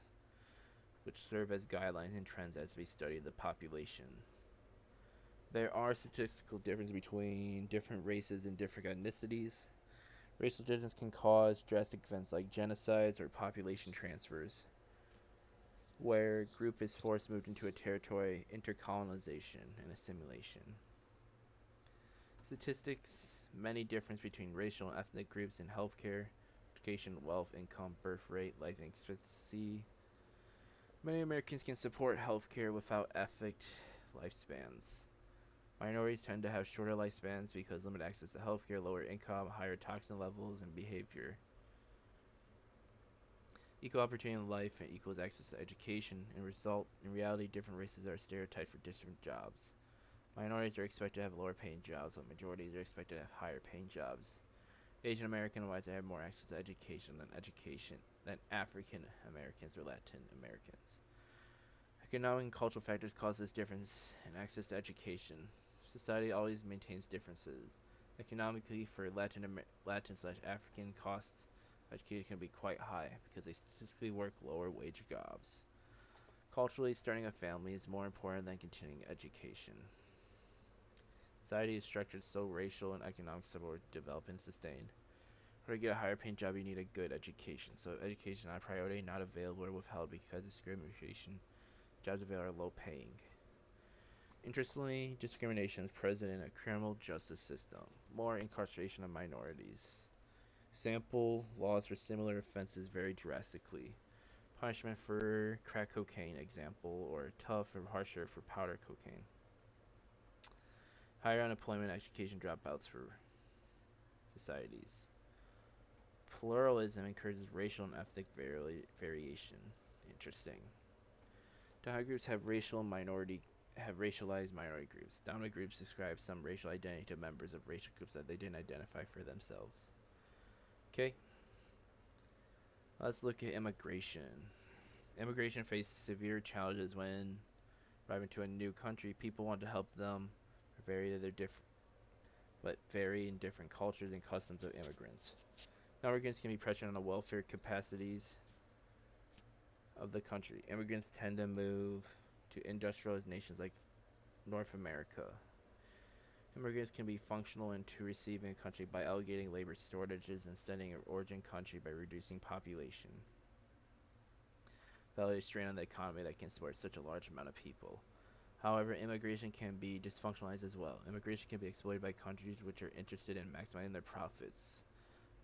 which serve as guidelines and trends as we study the population. There are statistical differences between different races and different ethnicities. Racial differences can cause drastic events like genocides or population transfers, where a group is forced moved into a territory, intercolonization, and assimilation. Statistics, many differences between racial and ethnic groups in healthcare, education, wealth, income, birth rate, life expectancy. Many Americans can support healthcare without effect lifespans. Minorities tend to have shorter lifespans because limited access to healthcare, lower income, higher toxin levels, and behavior. Equal opportunity in life and equals access to education. In reality, different races are stereotyped for different jobs. Minorities are expected to have lower paying jobs, while majorities are expected to have higher paying jobs. Asian American whites have more access to education than African Americans or Latin Americans. Economic and cultural factors cause this difference in access to education. Society always maintains differences. Economically, for Latin/African, costs of education can be quite high because they statistically work lower wage jobs. Culturally, starting a family is more important than continuing education. Society is structured so racial and economic support develop and sustain. In order to get a higher paying job, you need a good education. So if education is not a priority, not available, or withheld because of discrimination, jobs available are low paying. Interestingly, discrimination is present in a criminal justice system, more incarceration of minorities. Example, laws for similar offenses vary drastically. Punishment for crack cocaine, example, or tough or harsher for powder cocaine. Higher unemployment, education dropouts for societies. Pluralism encourages racial and ethnic variation. Interesting. Dominant groups have racialized minority groups. Dominant groups describe some racial identity to members of racial groups that they didn't identify for themselves. Okay. Let's look at immigration. Immigration faces severe challenges when arriving to a new country. People want to help them vary in different cultures and customs of immigrants. Immigrants can be pressured on the welfare capacities of the country. Immigrants tend to move to industrialized nations like North America. Immigrants can be functional into receiving a country by alleviating labor shortages and sending an origin country by reducing population. Value strain on the economy that can support such a large amount of people. However, immigration can be dysfunctionalized as well. Immigration can be exploited by countries which are interested in maximizing their profits,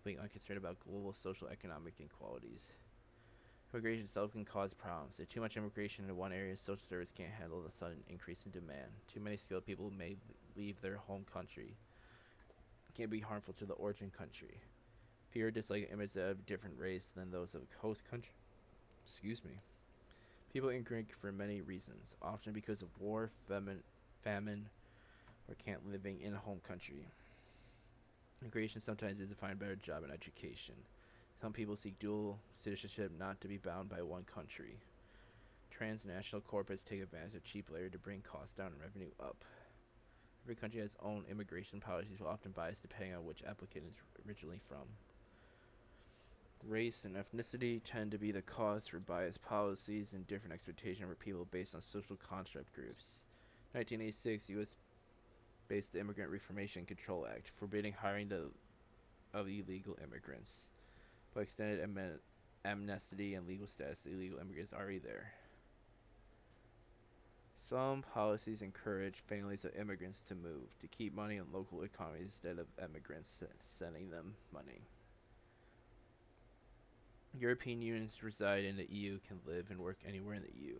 being unconcerned about global social economic inequalities. Immigration itself can cause problems. If too much immigration into one area, social service can't handle the sudden increase in demand. Too many skilled people may leave their home country. It can be harmful to the origin country. Fewer dislike immigrants of a different race than those of a host country. People immigrate for many reasons, often because of war, famine, or can't living in a home country. Immigration sometimes is to find a better job and education. Some people seek dual citizenship not to be bound by one country. Transnational corporates take advantage of cheap labor to bring costs down and revenue up. Every country has its own immigration policies, often biased depending on which applicant is originally from. Race and ethnicity tend to be the cause for biased policies and different expectations for people based on social construct groups. 1986, U.S. based the Immigrant Reformation Control Act, forbidding hiring of illegal immigrants, but extended amnesty and legal status to illegal immigrants already there. Some policies encourage families of immigrants to move to keep money in local economies instead of immigrants sending them money. European unions reside in the EU can live and work anywhere in the EU.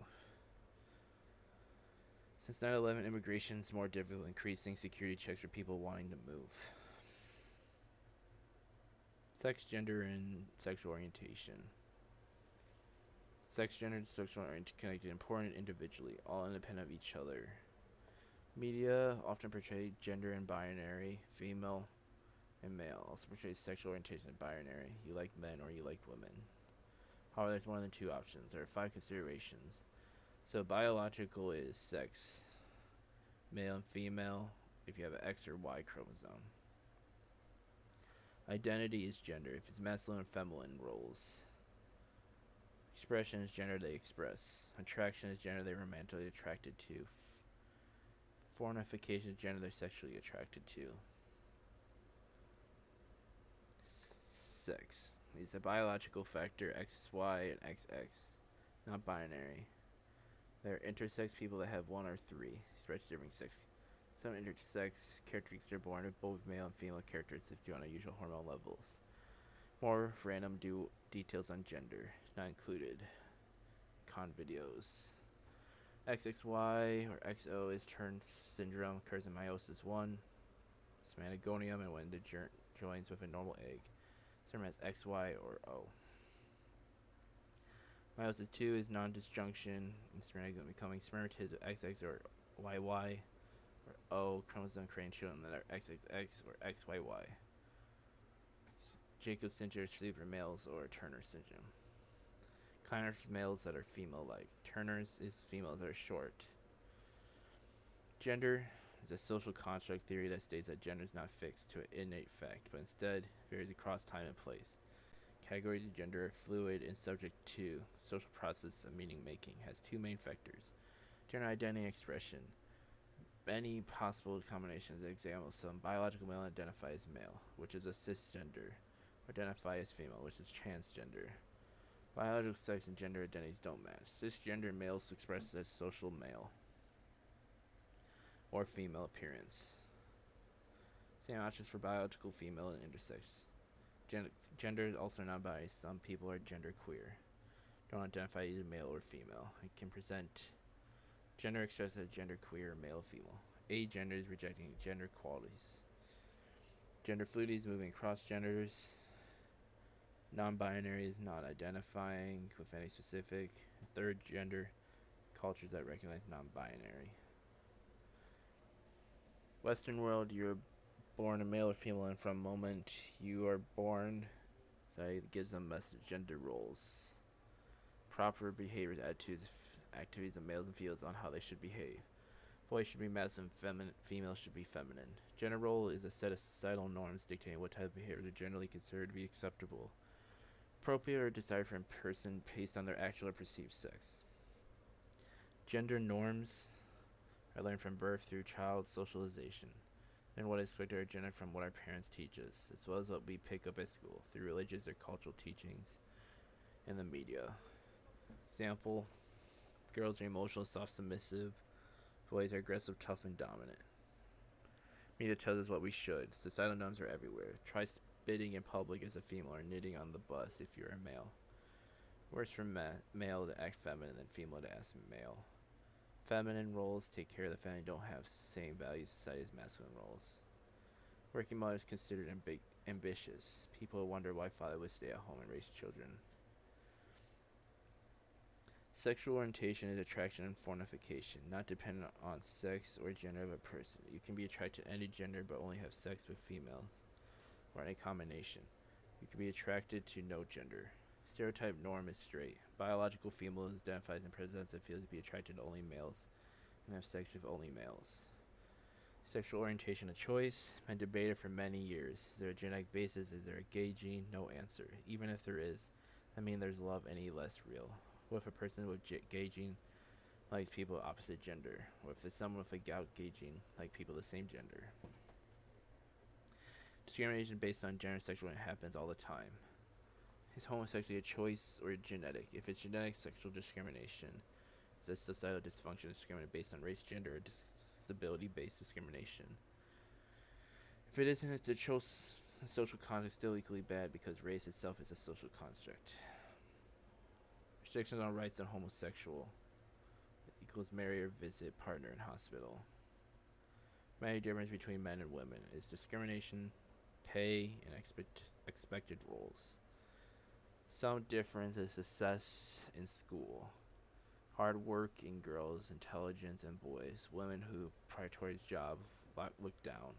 Since 9/11, immigration is more difficult, increasing security checks for people wanting to move. Sex, gender, and sexual orientation. Sex, gender, and sexual orientation connected important individually, all independent of each other. Media often portray gender and binary, female and male. Also portrays sexual orientation as binary. You like men or you like women. However, there's more than two options. There are 5 considerations. So biological is sex, male and female, if you have an X or Y chromosome. Identity is gender, if it's masculine and feminine roles. Expression is gender they express. Attraction is gender they're romantically attracted to. Fornification is gender they're sexually attracted to. Sex is a biological factor, XY and XX, not binary. They're intersex people that have one or three, express different sex. Some intersex characteristics are born with both male and female characteristics due to unusual hormone levels. More random details on gender, not included. Con videos. XXY or XO is Turner syndrome, occurs in meiosis 1, spermagonium, and when it joins with a normal egg. Term as XY or O. Meiosis 2 is non-disjunction in spermagonium becoming spermatids with XX or YY or O chromosome creating children that are XXX or XYY. Jacob syndrome is sleeper males or Turner syndrome. Kleiners males that are female-like. Turner's is females that are short. Gender is a social construct theory that states that gender is not fixed to an innate fact, but instead varies across time and place. Categories of gender are fluid and subject to social process of meaning making. Has 2 main factors: gender identity and expression. Many possible combinations of examples. Some biological male identify as male, which is a cisgender, or identify as female, which is transgender. Biological sex and gender identities don't match. Cisgender males express as social male or female appearance. Same options for biological female and intersex. Gender is also non-binary. Some people are genderqueer. Don't identify either male or female. It can present gender expressed as genderqueer, male or female. Agender is rejecting gender qualities. Gender fluidity is moving across genders. Non-binary is not identifying with any specific. Third gender, cultures that recognize non-binary. Western world, you're born a male or female, and from the moment you are born, society gives them message gender roles. Proper behaviors, attitudes, activities of males and females on how they should behave. Boys should be masculine, females should be feminine. Gender role is a set of societal norms dictating what type of behaviors are generally considered to be acceptable, appropriate, or desired for a person based on their actual or perceived sex. Gender norms are learned from birth through child socialization, and what is expected or gendered from what our parents teach us, as well as what we pick up at school through religious or cultural teachings and the media. Example: girls are emotional, soft, submissive. Boys are aggressive, tough, and dominant. Media tells us what we should. Societal norms are everywhere. Try spitting in public as a female or knitting on the bus if you're a male. Worse for male to act feminine than female to act male. Feminine roles take care of the family, don't have same values society as masculine roles. Working mother is considered ambitious. People wonder why father would stay at home and raise children. Sexual orientation is attraction and fornication, not dependent on sex or gender of a person. You can be attracted to any gender but only have sex with females, or any combination. You can be attracted to no gender. Stereotype norm is straight. Biological female identifies and presents and feels to be attracted to only males and have sex with only males. Sexual orientation a choice? Men debated for many years. Is there a genetic basis? Is there a gay gene? No answer. Even if there is, that means there's love any less real. What if a person with gay gene likes people of opposite gender? What if it's someone with a gout gay gene like people of the same gender? Discrimination based on gender sexual happens all the time. Is homosexuality a choice or genetic? If it's genetic, sexual discrimination is a societal dysfunction discriminated based on race, gender, or disability-based discrimination. If it isn't, it's a social construct still equally bad because race itself is a social construct. Restrictions on rights on homosexual equals marry or visit partner in hospital. Major difference between men and women is discrimination, pay, and expected roles. Some difference is success in school. Hard work in girls, intelligence in boys. Women who prioritize job look down.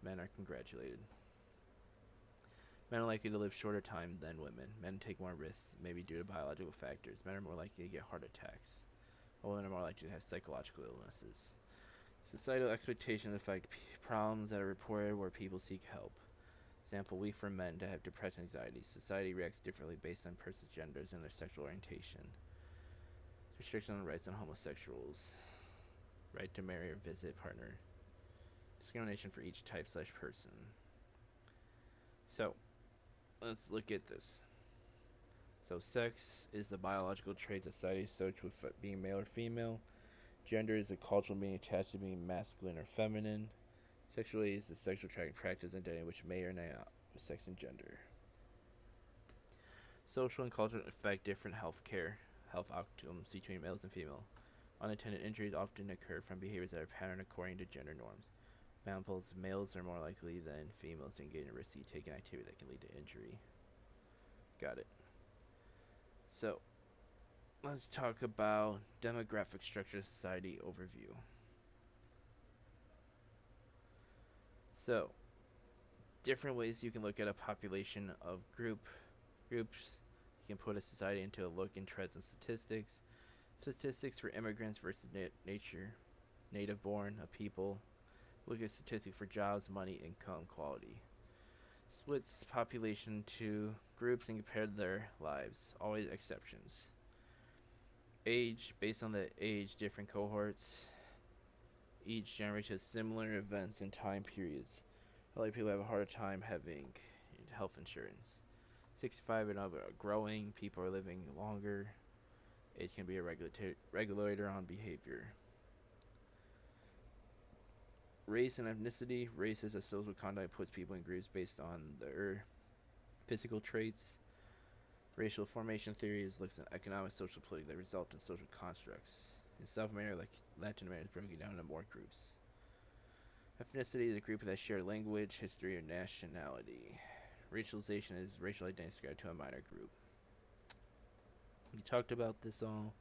Men are congratulated. Men are likely to live shorter time than women. Men take more risks, maybe due to biological factors. Men are more likely to get heart attacks, while women are more likely to have psychological illnesses. Societal expectations affect problems that are reported where people seek help. Example, weak for men to have depression and anxiety. Society reacts differently based on persons' genders and their sexual orientation. Restriction on rights on homosexuals. Right to marry or visit partner. Discrimination for each type/person. So, let's look at this. So, sex is the biological trait society associates with being male or female. Gender is the cultural meaning attached to being masculine or feminine. Sexuality is the sexual attraction practice and identity which may or may not with sex and gender. Social and cultural affect different health outcomes between males and females. Unintended injuries often occur from behaviors that are patterned according to gender norms. Examples, males are more likely than females to engage in risky-taking activity that can lead to injury. Got it. So, let's talk about demographic structure society overview. So, different ways you can look at a population of groups. You can put a society into a look in trends and statistics. Statistics for immigrants versus native born, a people. Look at statistics for jobs, money, income, quality. Splits population into groups and compare their lives. Always exceptions. Age, based on the age, different cohorts. Each generation has similar events and time periods. Elderly people have a harder time having health insurance. 65 and up are growing, people are living longer. Age can be a regulator on behavior. Race and ethnicity. Race is a social conduct that puts people in groups based on their physical traits. Racial formation theory looks at economic, social, political that result in social constructs. In South America, like Latin America, is broken down into more groups. Ethnicity is a group that share language, history, or nationality. Racialization is racial identity ascribed to a minor group. We talked about this all.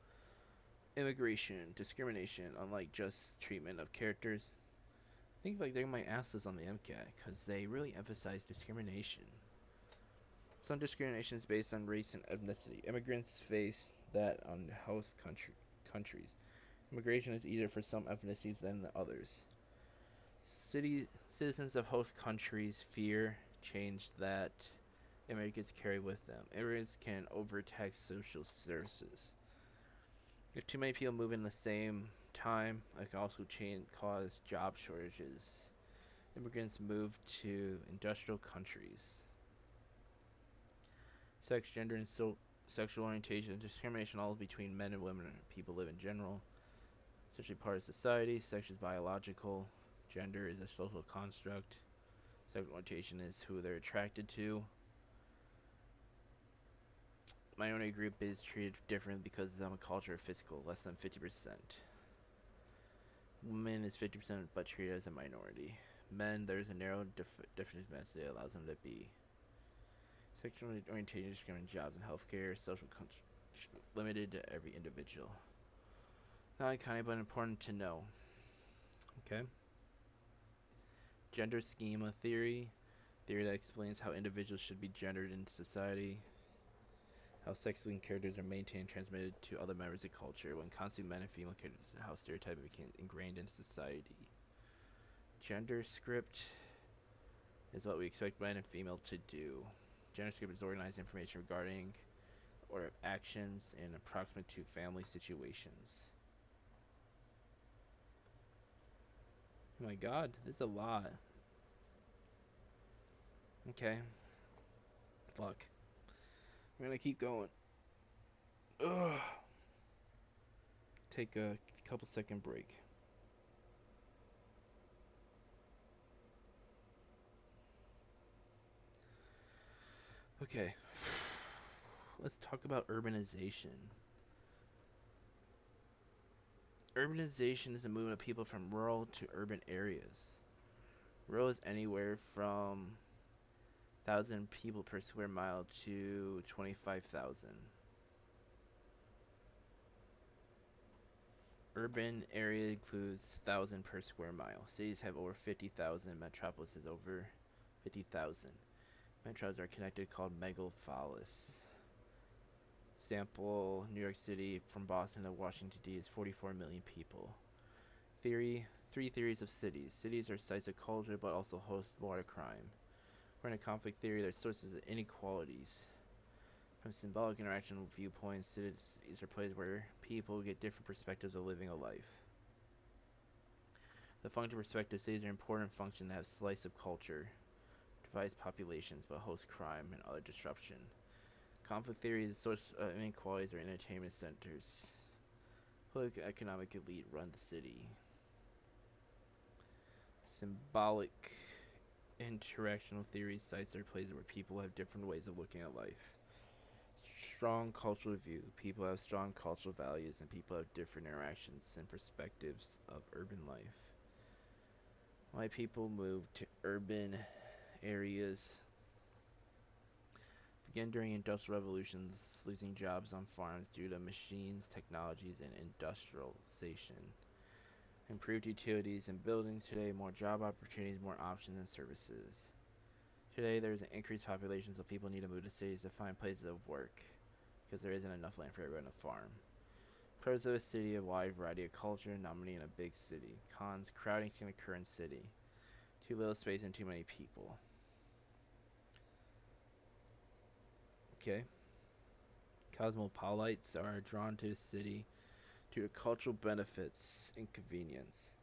Immigration, discrimination, unlike just treatment of characters. I think like they might ask this on the MCAT because they really emphasize discrimination. Some discrimination is based on race and ethnicity. Immigrants face that on host countries. Immigration is easier for some ethnicities than the others. Citizens of host countries fear change that immigrants carry with them. Immigrants can overtax social services. If too many people move in the same time, it can also cause job shortages. Immigrants move to industrial countries. Sex, gender, and sexual orientation, discrimination all between men and women and people live in general. Essentially part of society. Sex is biological. Gender is a social construct. Sexual orientation is who they're attracted to. Minority group is treated different because of the culture of physical, less than 50%. Women is 50% but treated as a minority. Men, there's a narrow definition that allows them to be. Sexual orientation discrimination jobs and healthcare, social limited to every individual. Not kind of but important to know. Okay. Gender schema theory that explains how individuals should be gendered in society. How sex-linked characters are maintained and transmitted to other members of culture when constantly men and female characters, how stereotyping became ingrained in society. Gender script is what we expect men and female to do. Gender script is organized information regarding order of actions and approximate to family situations. Oh my god, this is a lot. Okay. Fuck. I'm gonna keep going. Ugh. Take a couple second break. Okay. Let's talk about urbanization. Urbanization is the movement of people from rural to urban areas. Rural is anywhere from 1,000 people per square mile to 25,000. Urban area includes 1,000 per square mile. Cities have over 50,000. Metropolis is over 50,000. Metros are connected called megalopolis. Example, New York City from Boston to Washington D.C. is 44 million people. Three theories of cities. Cities are sites of culture but also host water crime. According to conflict theory, they're sources of inequalities. From symbolic interaction viewpoints, cities are places where people get different perspectives of living a life. The function perspective, cities are important function that have slice of culture, divides populations but host crime and other disruption. Conflict theory is the source of inequalities or entertainment centers. Political economic elite run the city. Symbolic interactional theory, sites are places where people have different ways of looking at life. Strong cultural view. People have strong cultural values and people have different interactions and perspectives of urban life. Why people move to urban areas began during industrial revolutions, losing jobs on farms due to machines, technologies, and industrialization. Improved utilities and buildings today, more job opportunities, more options and services. Today there is an increased population, so people need to move to cities to find places of work because there isn't enough land for everyone to farm. Pros of a city, a wide variety of culture, not many in a big city. Cons, crowding can occur in city. Too little space and too many people. Okay. Cosmopolites are drawn to a city due to cultural benefits and convenience.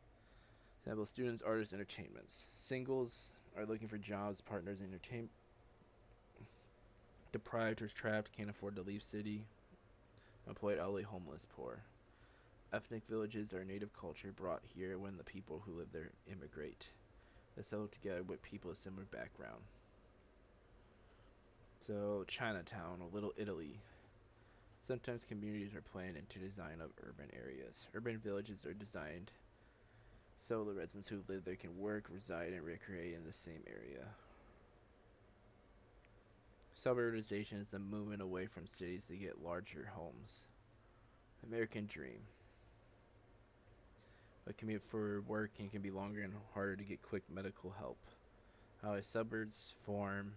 Example, students, artists, entertainments. Singles are looking for jobs, partners, entertainment. Deprived or trapped, can't afford to leave city. Unemployed, elderly, homeless, poor. Ethnic villages are native culture brought here when the people who live there immigrate. They settle together with people of similar background. So, Chinatown, or Little Italy. Sometimes communities are planned into design of urban areas. Urban villages are designed so the residents who live there can work, reside, and recreate in the same area. Suburbanization is the movement away from cities to get larger homes. American dream. A commute for work can be longer and harder to get quick medical help. How suburbs form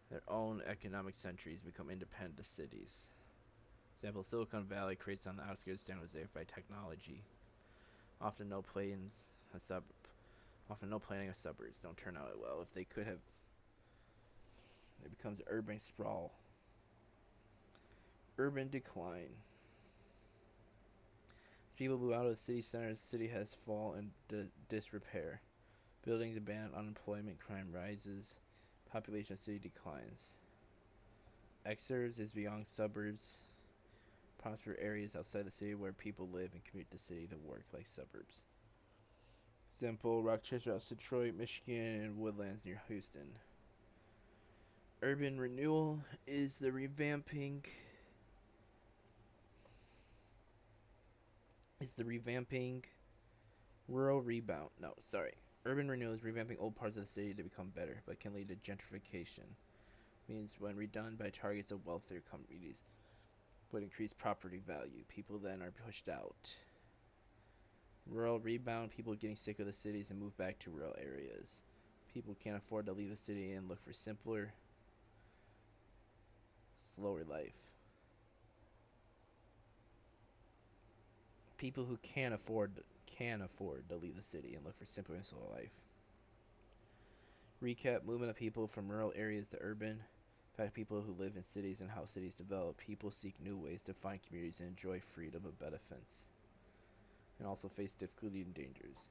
their own economic centuries, become independent of cities. Example, Silicon Valley creates on the outskirts of San Jose by technology. Often no planning of suburbs don't turn out well. If they could have, it becomes urban sprawl. Urban decline. As people move out of the city center, the city has fallen in disrepair. Buildings abandoned, unemployment, crime rises, population of city declines. Exurbs is beyond suburbs. Prosper areas outside the city where people live and commute to the city to work like suburbs. Example, Rochester, Detroit, Michigan, and Woodlands near Houston. Urban renewal is the revamping rural rebound. No, sorry. Urban renewal is revamping old parts of the city to become better, but can lead to gentrification. Means when redone by targets of wealthier communities would increase property value. People then are pushed out. Rural rebound, people getting sick of the cities and move back to rural areas. People can't afford to leave the city and look for simpler, slower life. People who can't afford can afford to leave the city and look for simpler life. Recap: movement of people from rural areas to urban. Fact: people who live in cities and how cities develop. People seek new ways to find communities and enjoy freedom of benefits, and also face difficulty and dangers.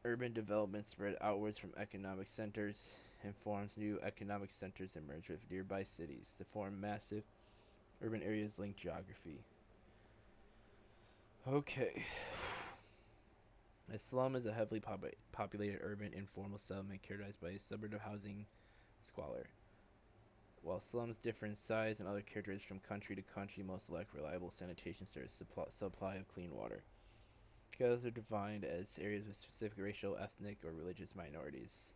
Urban development spread outwards from economic centers and forms new economic centers emerge with nearby cities to form massive urban areas linked geography. Okay. A slum is a heavily populated urban informal settlement characterized by suburban housing squalor. While slums differ in size and other characteristics from country to country, most lack reliable sanitation service supply of clean water. Others are defined as areas with specific racial, ethnic, or religious minorities,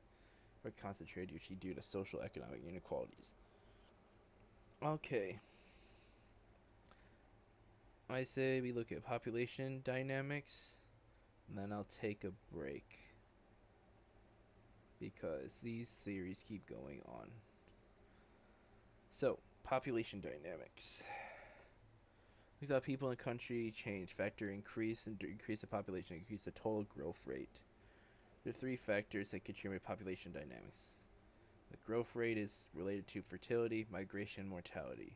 or concentrated usually due to social economic inequalities. Okay. I say we look at population dynamics, and then I'll take a break, because these theories keep going on. So, population dynamics. These are people in a country change. Factor increase and decrease the population, increase the total growth rate. There are three factors that contribute to population dynamics. The growth rate is related to fertility, migration, and mortality.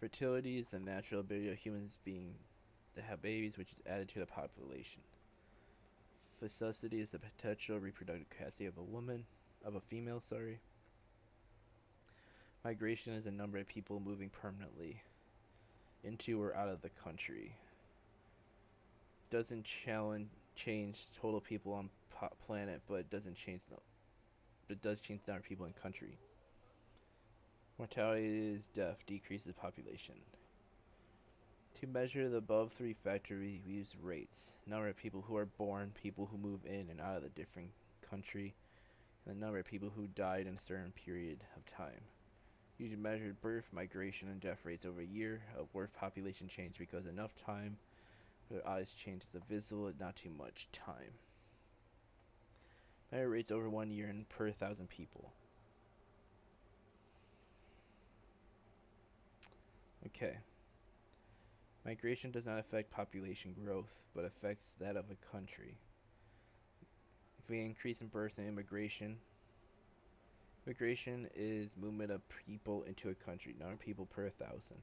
Fertility is the natural ability of humans being to have babies, which is added to the population. Fecundity is the potential reproductive capacity of a female. Migration is a number of people moving permanently into or out of the country. Doesn't change total people on planet, but does change the number of people in country. Mortality is death, decreases population. To measure the above three factors, we use rates. Number of people who are born, people who move in and out of the different country, and the number of people who died in a certain period of time. Usually measured birth, migration, and death rates over a year of worth population change because enough time for their eyes change is visible and not too much time. Measure rates over 1 year and per 1,000 people. Okay. Migration does not affect population growth, but affects that of a country. If we increase in births and immigration is movement of people into a country, number of people per 1,000.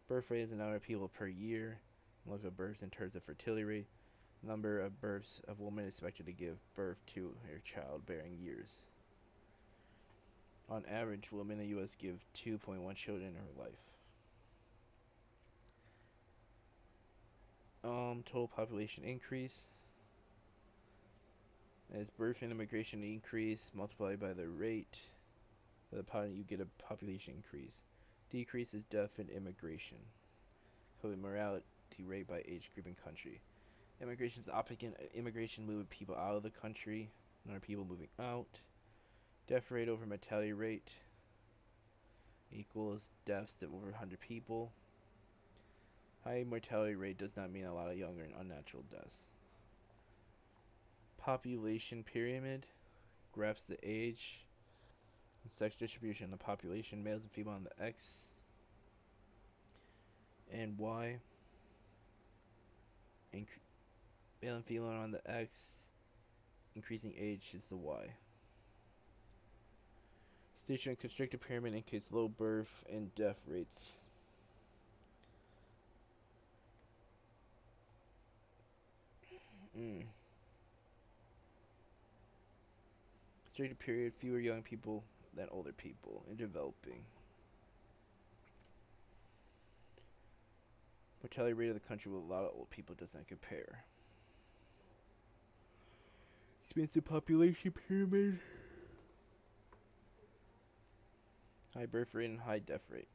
Birth rate is the number of people per year. Look at births in terms of fertility rate. Number of births of women expected to give birth to her childbearing years. On average, women in the U.S. give 2.1 children in her life. Total population increase. As birth and immigration increase, multiplied by the rate of the population, you get a population increase. Decrease is death and immigration. So the mortality rate by age group and country. Immigration is opposite. Immigration moving people out of the country, number of people moving out. Death rate over mortality rate equals deaths to over 100 people. High mortality rate does not mean a lot of younger and unnatural deaths. Population pyramid graphs the age and sex distribution of the population, males and female on the X and Y. Male and female on the X, increasing age is the Y. Station and constrictor pyramid indicates low birth and death rates. Constrictor period, fewer young people than older people in developing. Mortality rate of the country with a lot of old people does not compare. Expansive population pyramid. High birth rate and high death rate.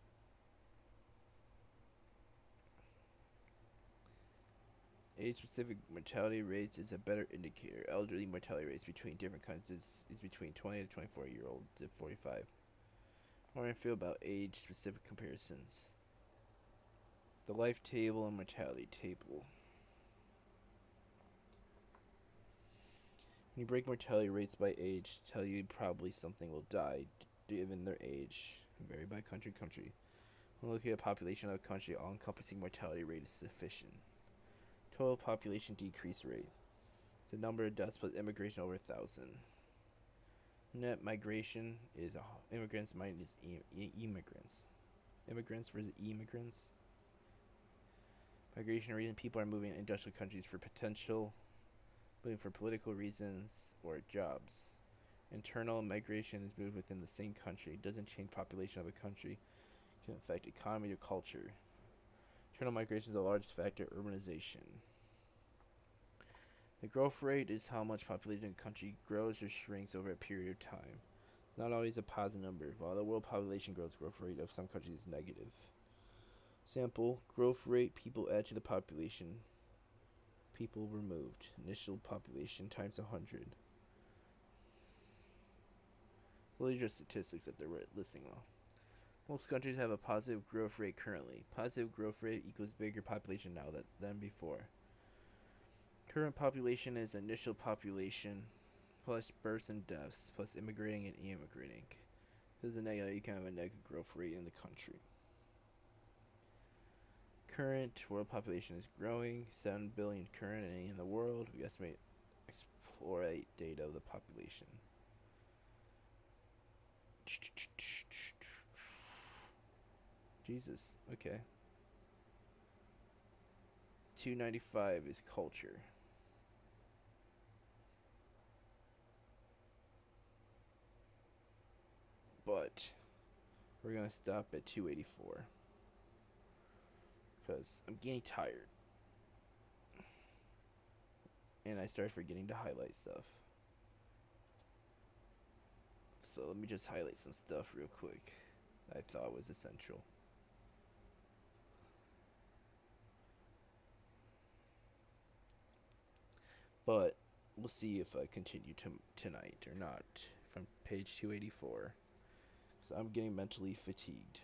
Age-specific mortality rates is a better indicator. Elderly mortality rates between different countries is between 20 to 24-year-olds to 45. More info about age-specific comparisons. The life table and mortality table. When you break mortality rates by age, tell you probably something will die given their age. Vary by country. When looking at population of a country, all-encompassing mortality rate is sufficient. Total population decrease rate. The number of deaths plus immigration over 1,000. Net migration is immigrants minus immigrants. Immigrants versus immigrants. Migration reason people are moving in industrial countries for potential, moving for political reasons or jobs. Internal migration is moved within the same country. It doesn't change population of a country. It can affect economy or culture. Internal migration is the largest factor of urbanization. The growth rate is how much population a country grows or shrinks over a period of time. Not always a positive number. While the world population grows, growth rate of some countries is negative. Sample, growth rate, people add to the population. People removed. Initial population times 100. So these are statistics that they're listing off. Most countries have a positive growth rate currently. Positive growth rate equals bigger population now than before. Current population is initial population plus births and deaths plus immigrating and emigrating. This is a negative. You can have a negative growth rate in the country. Current world population is growing. 7 billion currently in the world. We estimate explorate data of the population. Jesus. Okay. 295 is culture. But we're gonna stop at 284 because I'm getting tired and I started forgetting to highlight stuff. So let me just highlight some stuff real quick that I thought was essential. But we'll see if I continue tonight or not from page 284. So I'm getting mentally fatigued.